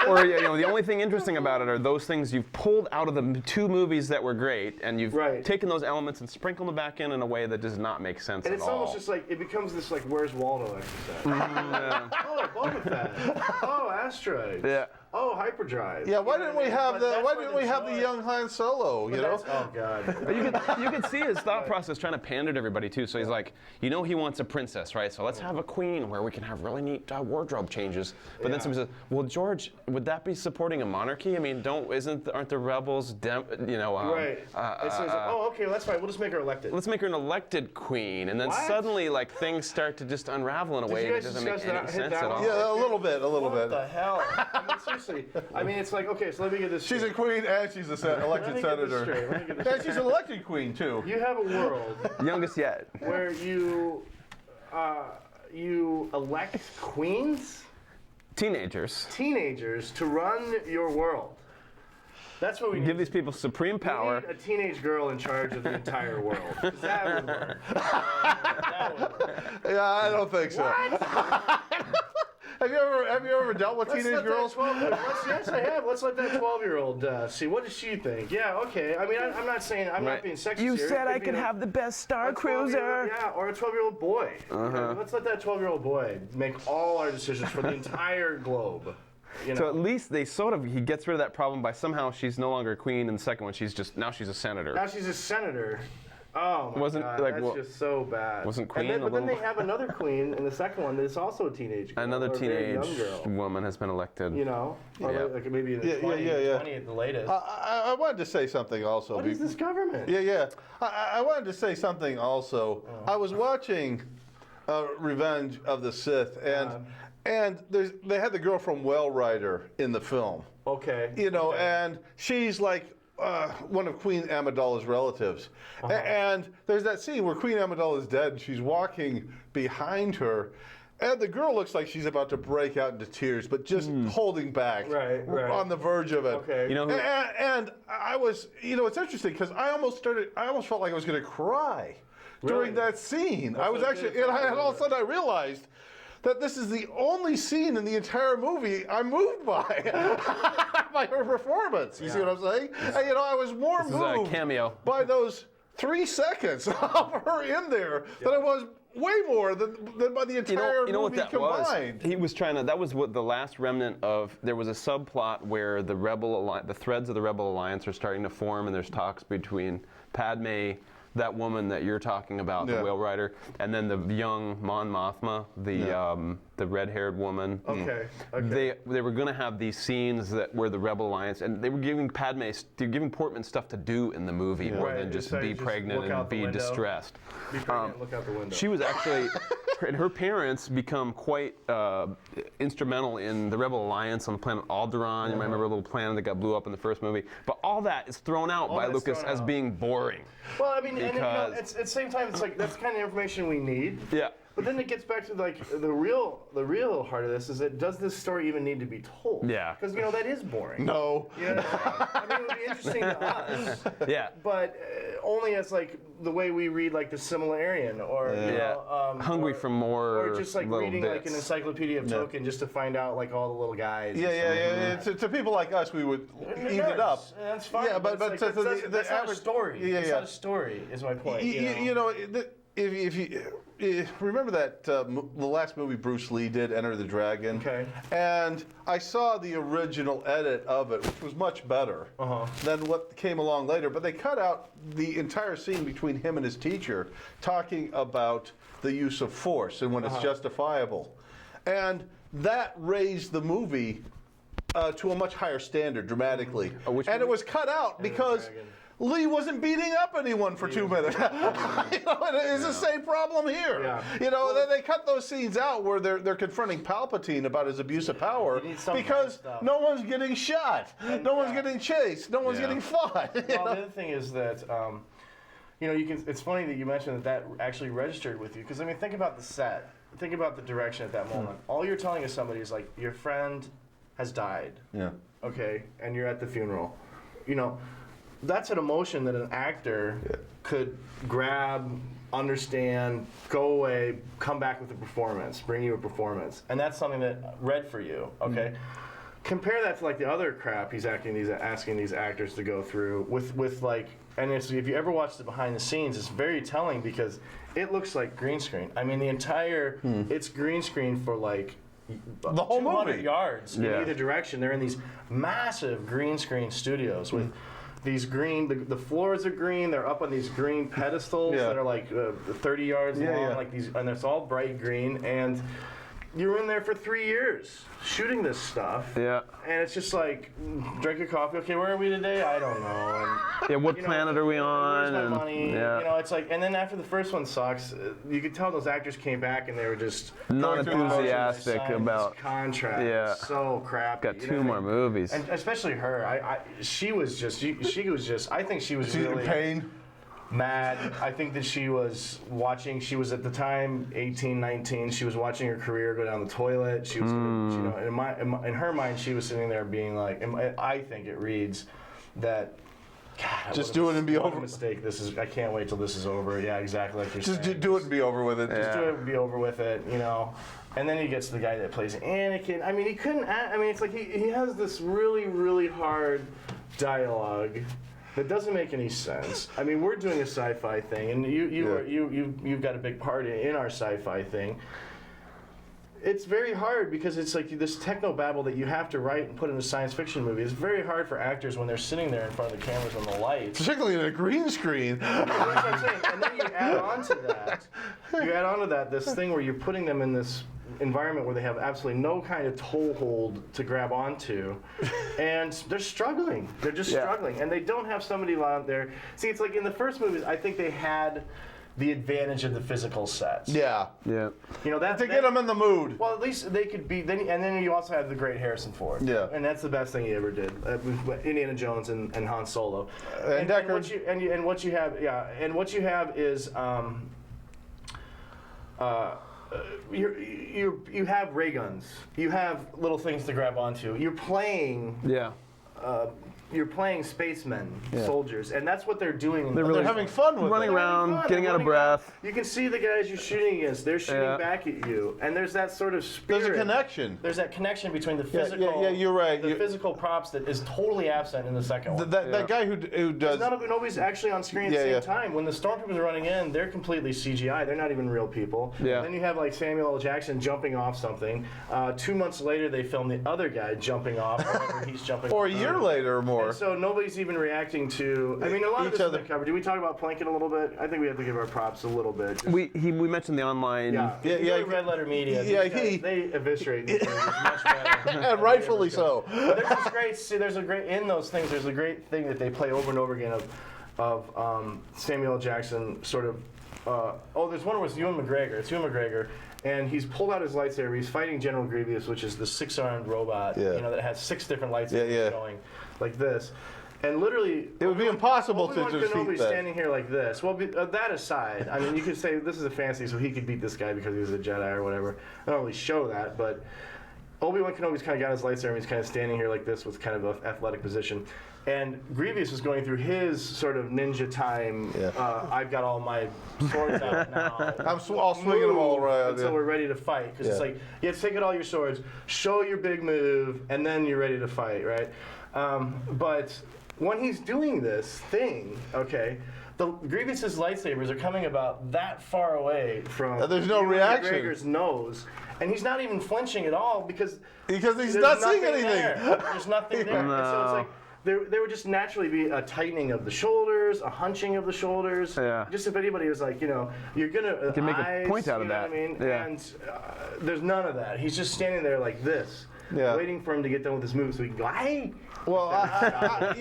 or the only thing interesting about it are those things you've pulled out of the two movies that were great, and you've Right. taken those elements and sprinkled them back in a way that does not make sense And at it's all. almost just like, it becomes this like, where's Waldo exercise. Oh, Boba Fett. Oh, asteroids. Yeah. Oh, hyperdrive. Yeah, why You know didn't what we I mean? have But the that's why where didn't we have the joy- young Han Solo, you know? Oh God. But you could see his thought process trying to pander to everybody too. So he's like, he wants a princess, right? So let's have a queen where we can have really neat wardrobe changes. But then somebody says, well, George, would that be supporting a monarchy? I mean, aren't the rebels, Right. And so he's like, oh, okay, well, that's fine. We'll just make her elected. let's make her an elected queen, and then What? suddenly like things start to just unravel in a way you that guys doesn't make discuss any that- hit sense that at one? all. Yeah, a little bit. What the hell? I mean, seriously. I mean, it's like, okay, so let me get this She's straight. a queen and she's an elected Let me get this senator. straight. Let me get this And she's an elected queen too. You have a world Youngest yet. where you elect queens, Teenagers. teenagers, to run your world. That's what we need. Give these people supreme power. We need a teenage girl in charge of the entire world. 'Cause that would work. That would work. Yeah, I don't think so. Have you ever dealt with teenage girls? Yes, I have. Let's let that 12-year-old see. What does she think? Yeah, okay. I mean, I'm not saying I'm not being sexist. You here. said I could have the best Star Cruiser. Yeah, or a 12-year-old boy. Let's let that 12-year-old boy make all our decisions for the entire globe. You know? So at least he gets rid of that problem by somehow she's no longer a queen, and the second one now she's a senator. Now she's a senator. Oh my God, that's just so bad. Wasn't queen but then they have another queen in the second one that's also a teenage girl. Another teenage young girl. woman has been elected. You know? Or like maybe in the 20 at the latest. I wanted to say something also. What is this government? Yeah. I wanted to say something also. I was watching Revenge of the Sith, and they had the girl from Well Rider in the film. Okay. You know, and she's like one of Queen Amidala's relatives. And there's that scene where Queen Amidala is dead and she's walking behind her. And the girl looks like she's about to break out into tears, but just holding back, on the verge of it. Okay. You know, and I was, it's interesting because I almost felt like I was going to cry during that scene. I was actually, and all of a sudden I realized that this is the only scene in the entire movie I'm moved by, by her performance. You see what I'm saying? And, I was more moved by those 3 seconds of her in there than I was way more than by the entire movie what that combined. Was? He was that was what the last remnant of, there was a subplot where the threads of the Rebel Alliance are starting to form, and there's talks between Padme, that woman that you're talking about, the Whale Rider, and then the young Mon Mothma, the red-haired woman. Okay. They were going to have these scenes where the Rebel Alliance, and they were giving Portman stuff to do in the movie more than just be pregnant and be distressed. Be pregnant, look out the window. She was actually, and her parents become quite instrumental in the Rebel Alliance on the planet Alderaan. You might remember a little planet that got blew up in the first movie. But all that is thrown out by Lucas as being boring. Well, I mean, at the same time, it's like that's the kind of information we need. Yeah. But then it gets back to like the real heart of this is that does this story even need to be told? Yeah. Because that is boring. No. I mean, it would be interesting to us. Yeah. But only as like the way we read like the Similarian or hungry for more. Or just like reading like an encyclopedia of Tolkien just to find out like all the little guys. Yeah. To people like us, we would eat it up. That's fine. Yeah, but that's not a story. It's not a story. Is my point. If you remember that the last movie Bruce Lee did, Enter the Dragon. Okay. And I saw the original edit of it, which was much better than what came along later. But they cut out the entire scene between him and his teacher talking about the use of force and when it's justifiable. And that raised the movie to a much higher standard dramatically. And it was cut out because Lee wasn't beating up anyone for 2 minutes. It's the same problem here. Yeah. They cut those scenes out where they're confronting Palpatine about his abuse of power because no one's getting shot, no one's getting chased, no one's getting fought. The other thing is that it's funny that you mentioned that actually registered with you because I mean think about the set, think about the direction at that moment. All you're telling is somebody is like your friend has died. Yeah. Okay, and you're at the funeral. That's an emotion that an actor could grab, understand, go away, come back with a performance, bring you a performance. And that's something that read for you, okay? Compare that to like the other crap he's asking these actors to go through with like, and if you ever watch the behind the scenes, it's very telling because it looks like green screen. I mean, the entire, it's green screen for like the whole 200 movie. yards in either direction. They're in these massive green screen studios with these green, the floors are green. They're up on these green pedestals that are like 30 yards long, like these, and it's all bright green. And you were in there for 3 years shooting this stuff. Yeah. And it's just like, drink a coffee. Okay, where are we today? I don't know. And, what planet are we on? Where's my money? It's like, and then after the first one sucks, you could tell those actors came back and they were just not enthusiastic about contract. Yeah. So crappy. Got 2 more movies. And especially her. She was just. I think she was really in pain. Mad. I think that she was watching. She was at the time 18, 19. She was watching her career go down the toilet. She was, in her mind, she was sitting there being like. I think it reads that. God, just do it and be what over. A mistake. I can't wait till this is over. Yeah, exactly like you're Just saying. do it and be over with it. Just do it and be over with it, you know. And then he gets the guy that plays Anakin. I mean, he couldn't. I mean, it's like he has this really, really hard dialogue that doesn't make any sense. I mean, we're doing a sci-fi thing, and you've got a big part in our sci-fi thing. It's very hard because it's like this technobabble that you have to write and put in a science fiction movie. It's very hard for actors when they're sitting there in front of the cameras and the lights. Particularly in a green screen. That's what I'm saying. And then you add on to that this thing where you're putting them in this environment where they have absolutely no kind of toehold to grab onto, and they're struggling. They're just struggling, and they don't have somebody out there. See, it's like in the first movies, I think they had the advantage of the physical sets. Yeah. Yeah. You know, To get them in the mood. Well, at least they could be. And then you also have the great Harrison Ford. Yeah. And that's the best thing he ever did. With Indiana Jones and Han Solo. And Deckard. What you have is you have ray guns. You have little things to grab onto. You're playing. Yeah. You're playing spacemen, soldiers, and that's what they're doing. They're having fun with running it. around, getting out of breath. You can see the guys you're shooting against. They're shooting back at you, and there's that sort of spirit. There's a connection. There's that connection between the physical. Yeah, you're right. The physical props that is totally absent in the second one. That guy who does. Nobody's actually on screen at the same time. When the stormtroopers are running in, they're completely CGI. They're not even real people. Yeah. Then you have like Samuel L. Jackson jumping off something. 2 months later, they film the other guy jumping off. Whenever he's jumping. Or a year later or more. And so nobody's even reacting to. I mean, a lot of this has been covered. Did we talk about Plinket a little bit? I think we have to give our props a little bit. We mentioned the online. Yeah. Red Letter Media. They evaluate these movies much better. And rightfully so. But there's a great in those things. There's a great thing that they play over and over again of Samuel L. Jackson sort of. There's one where it's Ewan McGregor. It's Ewan McGregor. And he's pulled out his lightsaber. He's fighting General Grievous, which is the 6-armed robot, that has 6 different lightsabers going like this. And literally, it would be impossible to defeat Kenobi's that. Standing here like this. Well, that aside, I mean, you could say this is a fantasy, so he could beat this guy because he was a Jedi or whatever. I don't really show that, but Obi-Wan Kenobi's kind of got his lightsaber, and he's kind of standing here like this with kind of an athletic position. And Grievous is going through his sort of ninja time. I've got all my swords out now. I'll swing them all around until we're ready to fight. Because it's like, you have to take out all your swords, show your big move, and then you're ready to fight, right? But when he's doing this thing, the Grievous's lightsabers are coming about that far away from there's no reaction. McGregor's nose, and he's not even flinching at all because he's not seeing anything. There's nothing there. No. And so it's like there would just naturally be a tightening of the shoulders, a hunching of the shoulders. Yeah. Just if anybody was like, you're gonna you can make a point out of that. What I mean? Yeah. And there's none of that. He's just standing there like this, waiting for him to get done with his move so he can go, hey. Well, that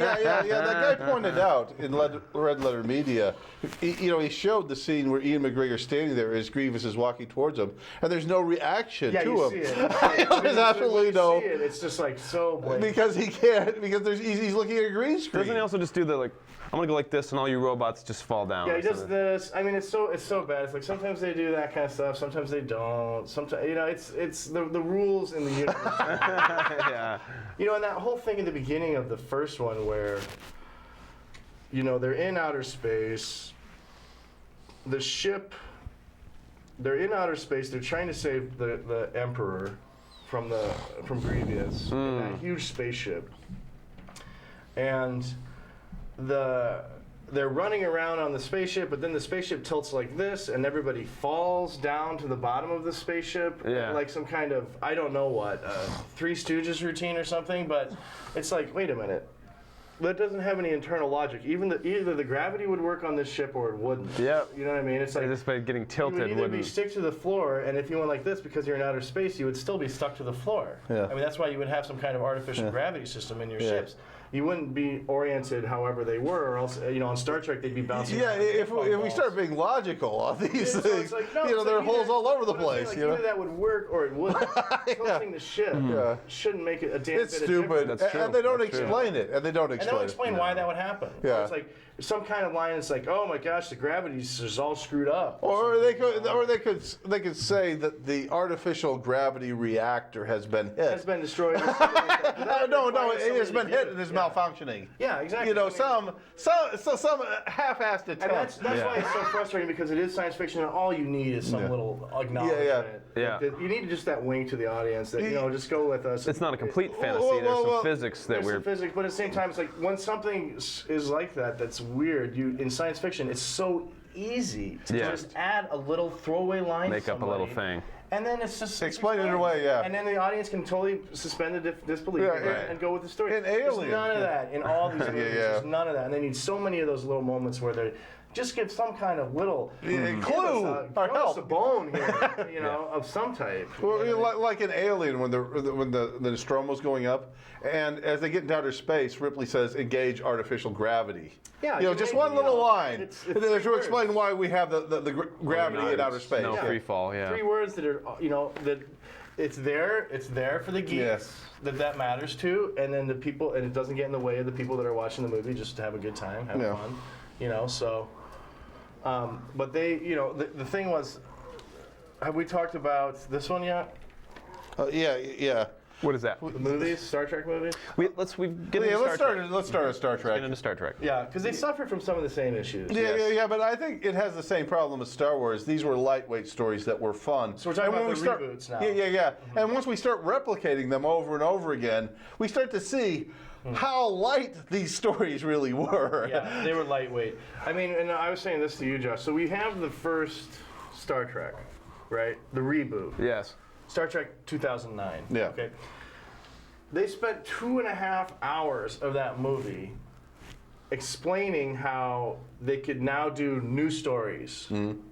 guy pointed out in Red Letter Media, he showed the scene where Ian McGregor's standing there as Grievous is walking towards him, and there's no reaction to him. See it. There's absolutely no. See it, it's just like so blatant. Because he can't, because he's looking at a green screen. Doesn't he also just do the I'm gonna go like this, and all you robots just fall down? Yeah, he does this. I mean, it's so bad. It's like sometimes they do that kind of stuff. Sometimes they don't. Sometimes it's the rules in the universe. Yeah. And that whole thing in the beginning of the first one where, they're in outer space. The ship. They're in outer space. They're trying to save the Emperor from Grievous in that huge spaceship. And they're running around on the spaceship, but then the spaceship tilts like this, and everybody falls down to the bottom of the spaceship, like some kind of, I don't know what, Three Stooges routine or something, but it's like, wait a minute. That doesn't have any internal logic. Either the gravity would work on this ship or it wouldn't. Yeah. You know what I mean? It's like just by getting tilted. You would either be stick to the floor, and if you went like this because you're in outer space, you would still be stuck to the floor. Yeah. I mean, that's why you would have some kind of artificial gravity system in your ships. You wouldn't be oriented however they were, or else, on Star Trek they'd be bouncing. Yeah, if we start being logical on these things, there are holes all over the place. Either that would work or it wouldn't. Tilting the ship shouldn't make it a damn bit It's stupid. of difference. That's true. And they don't explain it. And they don't explain And they'll explain why that would happen. Yeah. Or it's like some kind of line that's like, oh my gosh, the gravity is all screwed up. Or they could say that the artificial gravity reactor has been hit. Has been destroyed. Or something like that. No, it's been hit and is malfunctioning. Yeah, exactly. You know, some half-assed attempt. And that's why it's so frustrating, because it is science fiction, and all you need is some little acknowledgement. Yeah. You need just that wink to the audience that, just go with us. It's not a complete fantasy. There's some physics that There's some physics, but at the same time, it's like when something is like that's weird. In science fiction, it's so easy to just add a little throwaway line. Make up a little thing. And then it's just explain it away, and then the audience can totally suspend the disbelief and go with the story. In Alien, there's none of that in all these movies. There's none of that, and they need so many of those little moments where they just give some kind of little clue or throw help. us a bone here, of some type. Well, like in Alien, when the Nostromo's going up, and as they get into outer space, Ripley says, "Engage artificial gravity." Yeah, just one little line it's to explain why we have the gravity in outer space. No free fall. Yeah. 3 words that are that it's there for the geeks that matters to, and then the people, and it doesn't get in the way of the people that are watching the movie just to have a good time, have fun, so. But they, the thing was, have we talked about this one yet? Yeah. What is that? The movies, Star Trek movies? Let's start at Star Trek. Get into Star Trek. Yeah, because they suffered from some of the same issues. Yeah, but I think it has the same problem as Star Wars. These were lightweight stories that were fun. So we're talking about the reboots now. Yeah. And once we start replicating them over and over again, we start to see how light these stories really were. Yeah, they were lightweight. I mean, and I was saying this to you, Josh. So we have the first Star Trek, right? The reboot. Yes. Star Trek 2009. Yeah. Okay. They spent 2.5 hours of that movie explaining how they could now do new stories,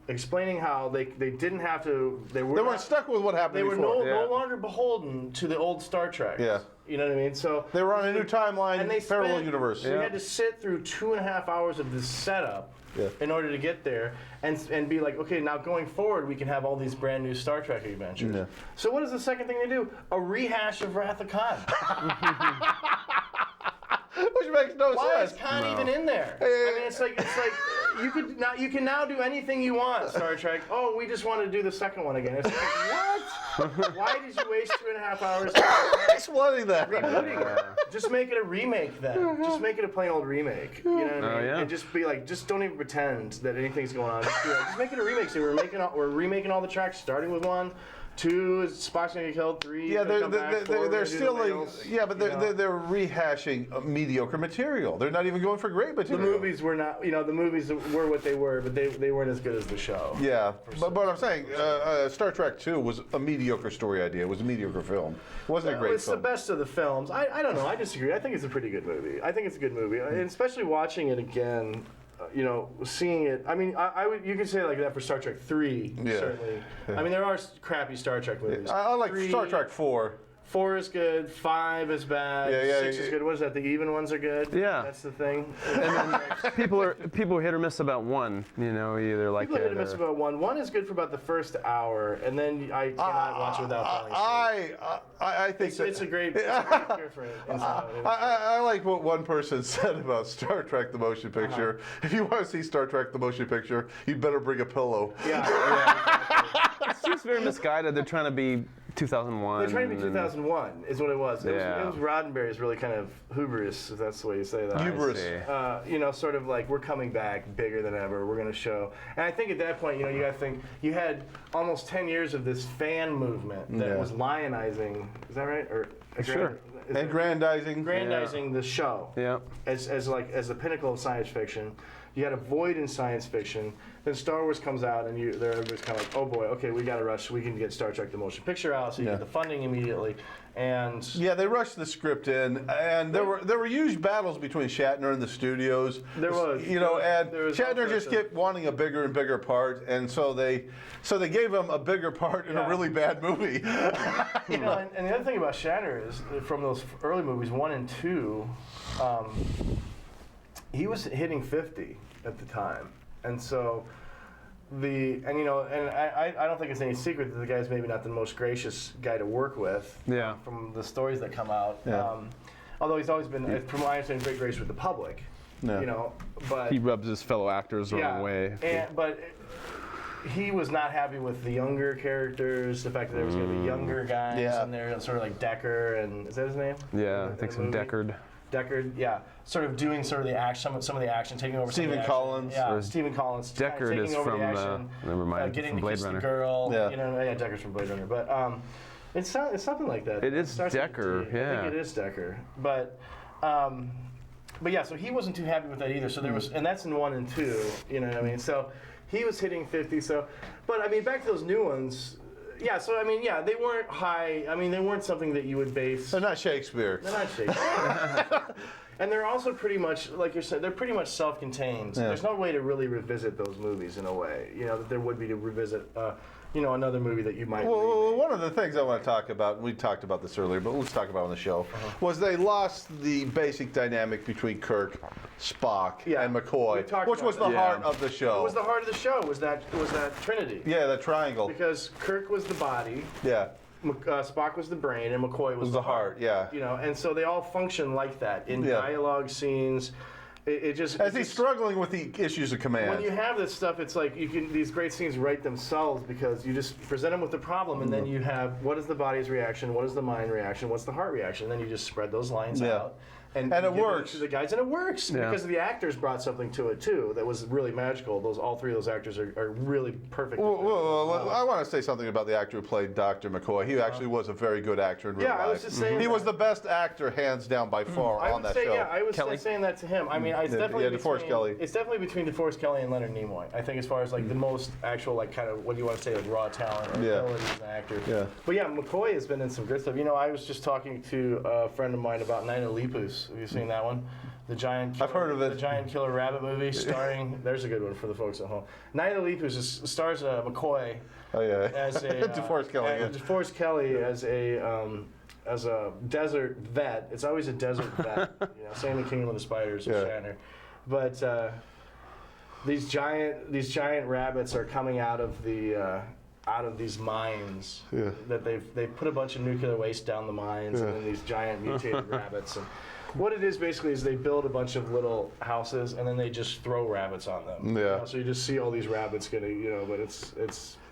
explaining how they didn't have to. They weren't stuck with what happened. They were before. no longer beholden to the old Star Trek. Yeah. You know what I mean? So they were on a new timeline, and parallel universe. We had to sit through 2.5 hours of this setup in order to get there, and be like, okay, now going forward, we can have all these brand new Star Trek adventures. Yeah. So what is the second thing they do? A rehash of Wrath of Khan. Which makes no sense. Why is Khan even in there? I mean, it's like you can now do anything you want, Star Trek. Oh, we just want to do the second one again. It's like, what? Why did you waste 2.5 hours explaining that? Rebooting it. Just make it a remake then. Just make it a plain old remake. You know what I mean? Yeah. And just be like, just don't even pretend that anything's going on. Just make it a remake. So we're remaking all the tracks, starting with 1. 2 is Spock's gonna get killed. 3. Yeah, they're still they're rehashing mediocre material. They're not even going for great material. The movies were not. The movies were what they were, but they weren't as good as the show. Yeah, but I'm saying Star Trek 2 was a mediocre story idea. It was a mediocre film. It wasn't a great it's film. The best of the films. I don't know. I disagree. I think it's a pretty good movie. I think it's a good movie, and especially watching it again. Seeing it. I mean, you could say like that for Star Trek 3, certainly. Yeah. I mean, there are crappy Sar Trek movies. I like 3, Star Trek 4. 4 is good. 5 is bad. 6 is good. What is that? The even ones are good. Yeah, that's the thing. And then people hit or miss about 1. Either like people hit or miss about 1. 1 is good for about the first hour, and then I cannot watch it without falling asleep. I think it's a great cure for it. I like what one person said about Star Trek: The Motion Picture. If you want to see Star Trek: The Motion Picture, you'd better bring a pillow. Yeah. Exactly. It seems very misguided. They're trying to be 2001. They're trying to be 2001 is what it was. It was Roddenberry's really kind of hubris, if that's the way you say that. Hubris. Sort of like, we're coming back bigger than ever. We're going to show. And I think at that point, you got to think, you had almost 10 years of this fan movement that was lionizing. Is that right? Or sure. Aggrandizing the show. Yeah. As the pinnacle of science fiction. You had a void in science fiction. Then Star Wars comes out, and everybody's kind of like, oh boy, okay, we got to rush. We can get Star Trek: The Motion Picture out, so you get the funding immediately. And they rushed the script in, and there were huge battles between Shatner and the studios. There was, and Shatner just kept wanting a bigger and bigger part, and so they gave him a bigger part in a really bad movie. And the other thing about Shatner is, from those early movies, 1 and 2. He was hitting 50 at the time, and so I don't think it's any secret that the guy's maybe not the most gracious guy to work with. Yeah. From the stories that come out. Yeah. Although he's always been, from what I understand, great grace with the public. Yeah. You know, but He rubs his fellow actors the wrong way. but he was not happy with the younger characters. The fact that there was going to be younger guys, Yeah. and they're sort of like Decker, and is that his name? Yeah, I think so. Deckard. Deckard, yeah, sort of doing sort of the action, some of the action, taking over. Stephen Collins. Yeah, Stephen Collins. Deckard taking is over from, the action, never mind, getting from to Blade kiss Runner. the girl. Yeah. You know, yeah, Deckar's from Blade Runner, but it's something like that. It is starts with a Decker, D. I yeah. think it is Decker, but yeah, so he wasn't too happy with that either. So there was, and that's in 1 and 2. You know what I mean? So he was hitting 50. So, but I mean, back to those new ones. Yeah, so I mean, yeah, they weren't high. I mean, they weren't something that you would base. They're not Shakespeare. They're not Shakespeare. And they're also pretty much, like you're saying, they're pretty much self-contained. Yeah. There's no way to really revisit those movies in a way, you know, that there would be to revisit, you know, another movie that you might Well, remake. one of the things I want to talk about, we talked about this earlier, but let's talk about it on the show, was they lost the basic dynamic between Kirk, Spock, Yeah, and we McCoy, talked which was the about heart that. of the show. What was the heart of the show? Was that Trinity? Yeah, the triangle. Because Kirk was the body, Yeah, Spock was the brain, and McCoy was the heart. Yeah. You know, and so they all function like that in Yeah. dialogue scenes. It just As it's he's just- struggling with the issues of command. When you have this stuff, it's like these great scenes write themselves because you just present them with the problem, and then you have what is the body's reaction, what is the mind reaction, what's the heart reaction, then you just spread those lines Yeah. out. And it you give them works. to the guys, and it works Yeah. because the actors brought something to it too that was really magical. All three of those actors are really perfect. Well, I want to say something about the actor who played Dr. McCoy. He actually was a very good actor in real Yeah, life. I was just saying He that. was the best actor, hands down, by far, I on would that say, show. yeah, I was Kelly? saying that to him. I mean, it's definitely DeForest between, Kelly. It's definitely between DeForest Kelly and Leonard Nimoy. I think as far as like the most actual, like kind of what do you want to say, like raw talent or Yeah. ability as an actor. Yeah. But yeah, McCoy has been in some good stuff. You know, I was just talking to a friend of mine about Night of Lepus. Have you seen that one? The giant. I've heard of it. The giant killer rabbit movie starring. There's a good one for the folks at home. Night of Lepus stars Oh, McCoy yeah. as a DeForest Kelly. Yeah. DeForest Kelly as a desert vet. It's always a desert vet. You know, same in Kingdom of the Spiders with Yeah. Shatner. But these giant rabbits are coming out of these mines Yeah. that they've put a bunch of nuclear waste down the mines, and then these giant mutated rabbits. And what it is basically is they build a bunch of little houses and then they just throw rabbits on them. Yeah. You know, so you just see all these rabbits getting, you know, but it's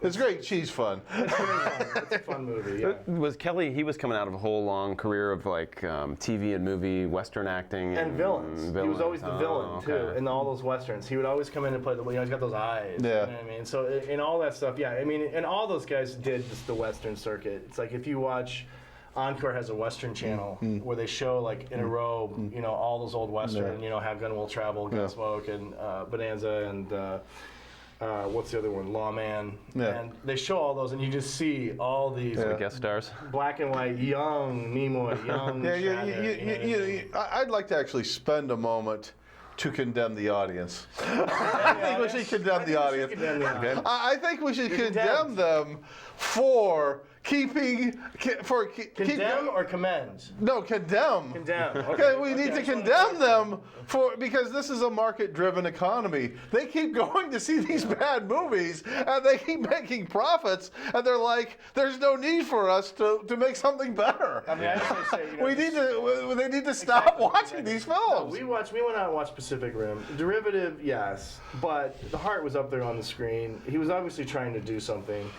It's great cheese fun. very fun. It's a fun movie. Yeah. Was Kelly? He was coming out of a whole long career of like TV and movie Western acting And villains. He was always the villain too okay. in all those westerns. He would always come in and play the. You know, he's got those eyes. Yeah. You know what I mean? So in all that stuff, yeah. I mean, and all those guys did just the western circuit. It's like if you watch. Encore has a Western channel where they show like in a row, you know, all those old Western, you know, Have Gun Will Travel, Gunsmoke, and Bonanza, and what's the other one, Lawman. Yeah. And they show all those, and you just see all these The guest stars. black and white, young Nimoy, young Yeah, Shatner, you know what I mean? I'd like to actually spend a moment to condemn the audience. I think we should condemn the audience. I think we should condemn condemned. them for keeping Condemn or commend? No, condemn. Condemn. Okay, we need to I just wanna condemn clarify. them because this is a market-driven economy. They keep going to see these bad movies, and they keep making profits, and they're like, "There's no need for us to make something better." I mean, I just want to say, you know, They need to stop watching these films. We went out and watched Pacific Rim. Derivative, yes, but the heart was up there on the screen. He was obviously trying to do something.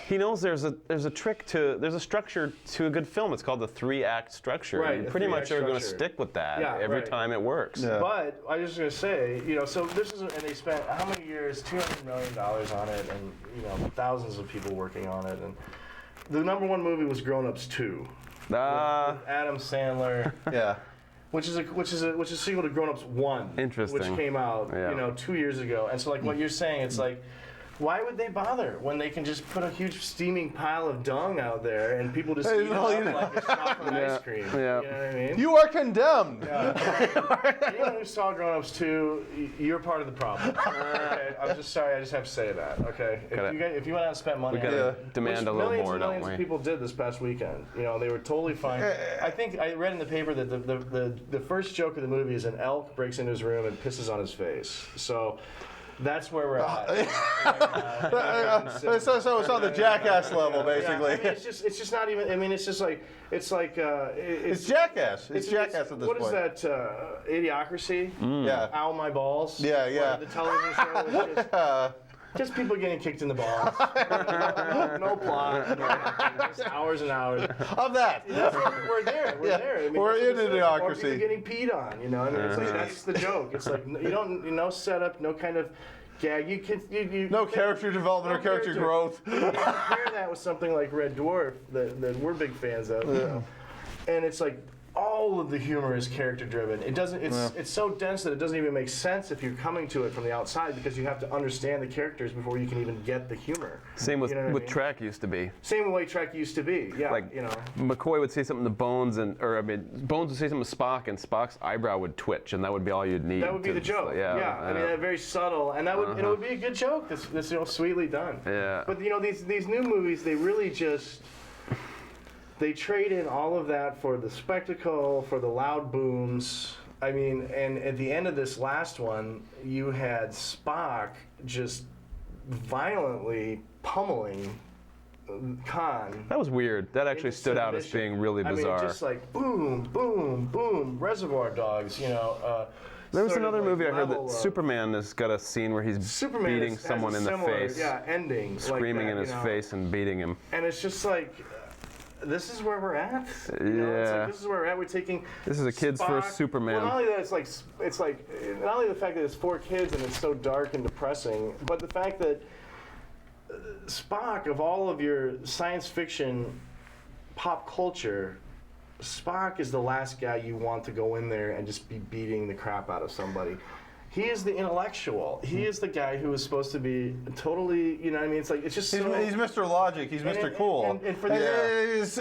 He knows there's a structure to a good film. It's called the 3-act structure. Right, You the pretty much 3-act are going to structure. stick with that Yeah, every right. time it works. Yeah. But I was just gonna say, you know, so this is, and they spent how many years? $200 million on it, and you know, thousands of people working on it. And the #1 movie was Grown Ups 2, with Adam Sandler. Yeah. Which is a sequel to Grown Ups 1. Interesting. Which came out, Yeah. you know, 2 years ago. And so like what you're saying, it's like, why would they bother when they can just put a huge steaming pile of dung out there and people just Hey, eat it well, up you know. like a chocolate Yeah, ice cream? yeah. You know what I mean? You are condemned. Anyone who saw Grown Ups 2, you're part of the problem. Okay? I'm just sorry, I just have to say that, okay? If you went out and spent money We on gotta it, demand which a little millions more, and don't millions we? of people did this past weekend. You know, they were totally fine. I think I read in the paper that the first joke of the movie is an elk breaks into his room and pisses on his face. So That's where we're at. So it's on the Jackass level, basically. Yeah, I mean, it's just not even. I mean, it's just like it's Jackass. It's Jackass at this point. What is that? Idiocracy. Yeah. Ow my balls. Yeah. The television show. Is just people getting kicked in the balls. No plot. Just hours and hours. Of that. We're there. We're there. I mean, we're in Idiocracy. Or people getting peed on. You know, I mean, it's like that's the joke. It's like you don't, no setup, no kind of gag. No character development or character growth. You compare that with something like Red Dwarf that we're big fans of. You know? And it's like all of the humor is character driven. It doesn't. It's so dense that it doesn't even make sense if you're coming to it from the outside because you have to understand the characters before you can even get the humor. Same with You know what I mean? Trek used to be. Same way Trek used to be. Yeah. Like you know. McCoy would say something to Bones, Bones would say something to Spock, and Spock's eyebrow would twitch, and that would be all you'd need. That would be the joke. Yeah. I mean, very subtle, and that would it would be a good joke. This sweetly done. Yeah. But these new movies, they really just. They trade in all of that for the spectacle, for the loud booms. I mean, and at the end of this last one, you had Spock just violently pummeling Khan. That was weird. That actually stood out as being really bizarre. I mean, just like boom, boom, boom, Reservoir Dogs, you know. There was another movie I heard that Superman has got a scene where he's beating someone in the face. Yeah, ending. Screaming like that, in his face and beating him. And it's just like... This is where we're at. You know, it's like, this is where we're at. We're taking. This is a kid's first Superman. Well, not only that, it's like not only the fact that it's 4 kids and it's so dark and depressing, but the fact that Spock, of all of your science fiction, pop culture, Spock is the last guy you want to go in there and just be beating the crap out of somebody. He is the intellectual. He is the guy who is supposed to be totally, you know what I mean? It's like, it's just he's Mr. Logic. He's Mr. Cool. And for it's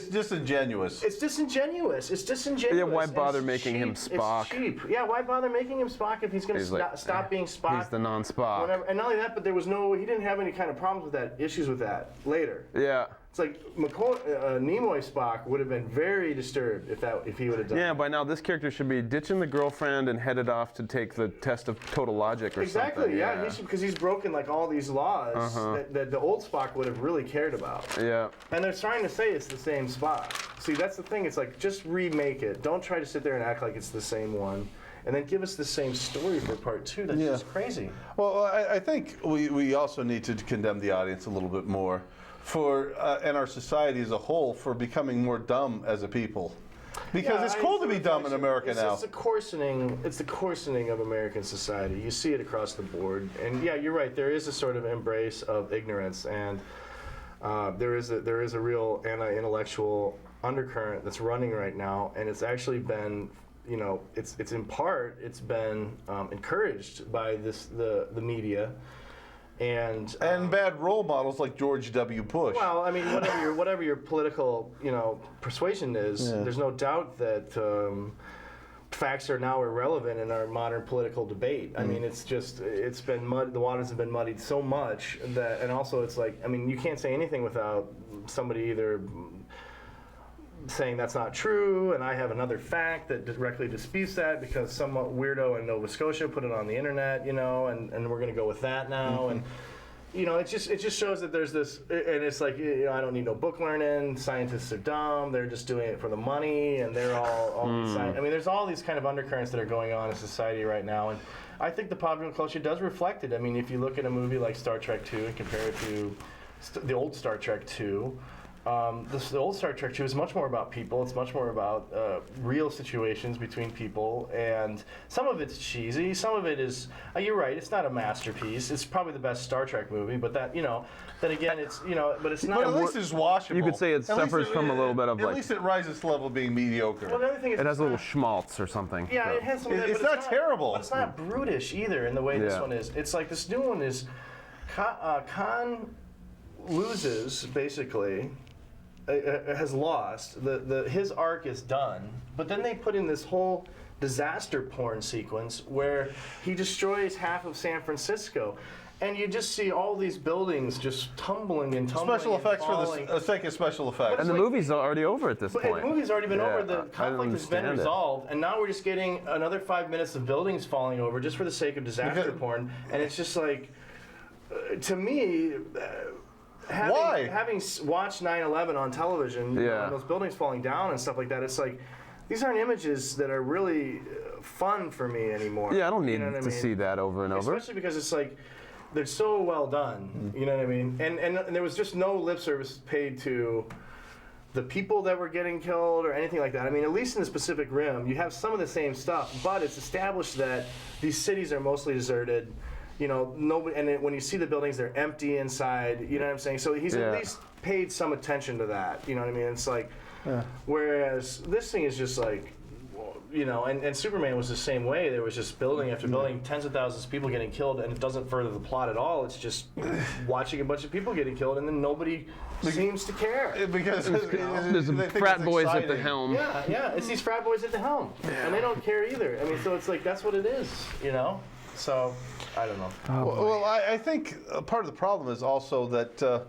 disingenuous. It's disingenuous. It's disingenuous. Yeah, why bother making him Spock? It's cheap. Yeah, why bother making him Spock if he's going to stop being Spock? He's the non-Spock. Whatever. And not only that, but he didn't have any kind of problems with that, issues with that later. Yeah. It's like Nimoy Spock would have been very disturbed if he would have done. Yeah, by now this character should be ditching the girlfriend and headed off to take the test of total logic or something. Exactly. Yeah, because he's broken like all these laws that the old Spock would have really cared about. Yeah. And they're trying to say it's the same Spock. See, that's the thing. It's like just remake it. Don't try to sit there and act like it's the same one. And then give us the same story for part 2. That's just crazy. Well, I think we also need to condemn the audience a little bit more for and our society as a whole for becoming more dumb as a people. Because it's cool to be dumb in America now. It's the coarsening of American society. You see it across the board. And yeah, you're right. There is a sort of embrace of ignorance, and there is a real anti-intellectual undercurrent that's running right now, and it's actually been. You know, it's in part been encouraged by the media, and bad role models like George W. Bush. Well, I mean, whatever your political persuasion is, there's no doubt that facts are now irrelevant in our modern political debate. I mean, it's been the waters have been muddied so much that, and also it's like, I mean, you can't say anything without somebody either saying that's not true, and I have another fact that directly disputes that because some weirdo in Nova Scotia put it on the internet, and we're going to go with that now, and it just shows that there's this, and it's like, I don't need no book learning. Scientists are dumb. They're just doing it for the money, and they're all I mean, there's all these kind of undercurrents that are going on in society right now, and I think the popular culture does reflect it. I mean, if you look at a movie like Star Trek II and compare it to the old Star Trek II. The old Star Trek 2 is much more about people. It's much more about real situations between people, and some of it's cheesy. Some of it is. You're right. It's not a masterpiece. It's probably the best Star Trek movie, but then again, it's but it's not. But at least it's watchable. You could say it suffers from a little bit of at least it rises to the level of being mediocre. Well, the other thing is it has a little schmaltz or something. Yeah, it has some of that, it's not terrible. But it's not brutish either in the way this one is. It's like this new one is. Khan loses basically. Has lost. His arc is done, but then they put in this whole disaster porn sequence where he destroys half of San Francisco, And you just see all these buildings just tumbling and tumbling. Special effects for falling. the sake of special effects. And the movie's already over at this But point. the movie's already been over. I The don't conflict has been understand it. resolved, and now we're just getting another 5 minutes of buildings falling over just for the sake of disaster porn. And it's just like, to me, Why? having watched 9/11 on television, you know, Yeah. and those buildings falling down and stuff like that, it's like these aren't images that are really fun for me anymore. Yeah, I don't need You know what I to mean? see that over and over. Especially because it's like they're so well done. You know what I mean? And there was just no lip service paid to the people that were getting killed or anything like that. I mean, at least in the Pacific Rim, you have some of the same stuff, but it's established that these cities are mostly deserted. You know, nobody, and when you see the buildings, they're empty inside. You know what I'm saying? So he's Yeah. at least paid some attention to that. You know what I mean? It's like, whereas this thing is just like, you know, and Superman was the same way. There was just building after building, tens of thousands of people getting killed, and it doesn't further the plot at all. It's just watching a bunch of people getting killed, and then nobody seems to care. Because There's some they think frat it's boys at the exciting. helm. Yeah, it's these frat boys at the helm, and they don't care either. I mean, so it's like that's what it is, you know. So I don't know. Well, I think part of the problem is also that,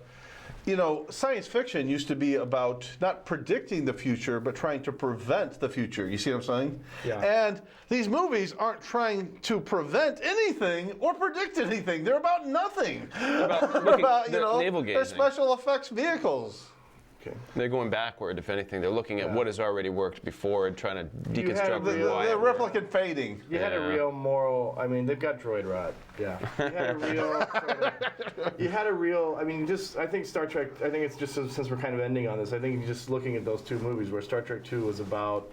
you know, science fiction used to be about not predicting the future, but trying to prevent the future. You see what I'm saying? Yeah. And these movies aren't trying to prevent anything or predict anything. They're about nothing. They're about, they're navel they're gazing. special effects vehicles. They're going backward, if anything. They're looking at what has already worked before and trying to deconstruct the- why. The replicant fading. You had a Yeah. real moral. I mean, they've got droid rot. Yeah. You had a real. You had a real. I mean, just I think Star Trek. I think it's just since we're kind of ending on this. I think just looking at those two movies, where Star Trek 2 was about,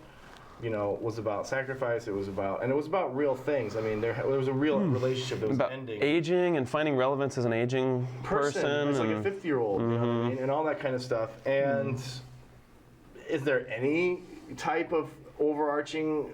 you know, was about sacrifice. It was about real things. I mean, there was a real relationship that was About ending. aging and finding relevance as an aging person. It's like a and- 50-year-old, you know what I mean? And all that kind of stuff. And is there any type of overarching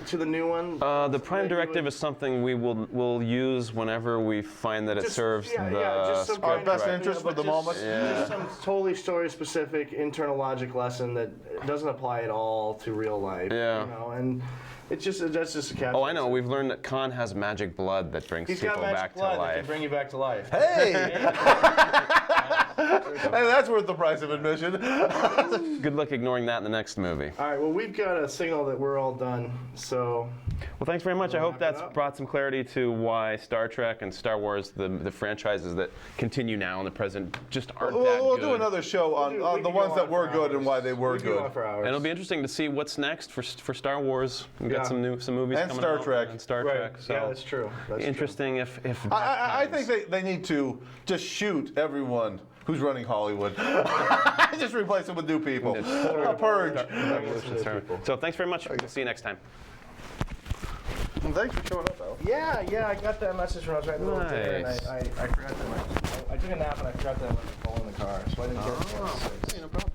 to the new one? The prime directive is something we'll use whenever we find that it serves just the some script Our kind best of- right. interest but for the just- moment. Just some totally story-specific internal logic lesson that doesn't apply at all to real life. Yeah. You know, and that's just a capture. Oh, I know. We've learned that Khan has magic blood that brings He's people got magic back to blood that life. can bring you back to life. Hey! And that's worth the price of admission. Good luck ignoring that in the next movie. All right, well, we've got a signal that we're all done, so... Well, thanks very much. I hope wrap it that's up? brought some clarity to why Star Trek and Star Wars, the franchises that continue now in the present, just aren't that We'll good. do another show on We the could ones go that on were for good and hours. why they were We could go good. on for hours. And it'll be interesting to see what's next for Star Wars. We've got Yeah. some movies And coming Star out, Trek. and Star Right. Trek. So Yeah, that's true. That's true. interesting if I think they need to just shoot everyone who's running Hollywood. Just replace them with new people. A purge. So thanks very much. We'll see you next time. Well, thanks for showing up, Al. Yeah, I got that message when I was right in the middle of dinner, and Nice. I forgot that I took a nap and I forgot that I left my phone in the car, so I didn't get it. No problem.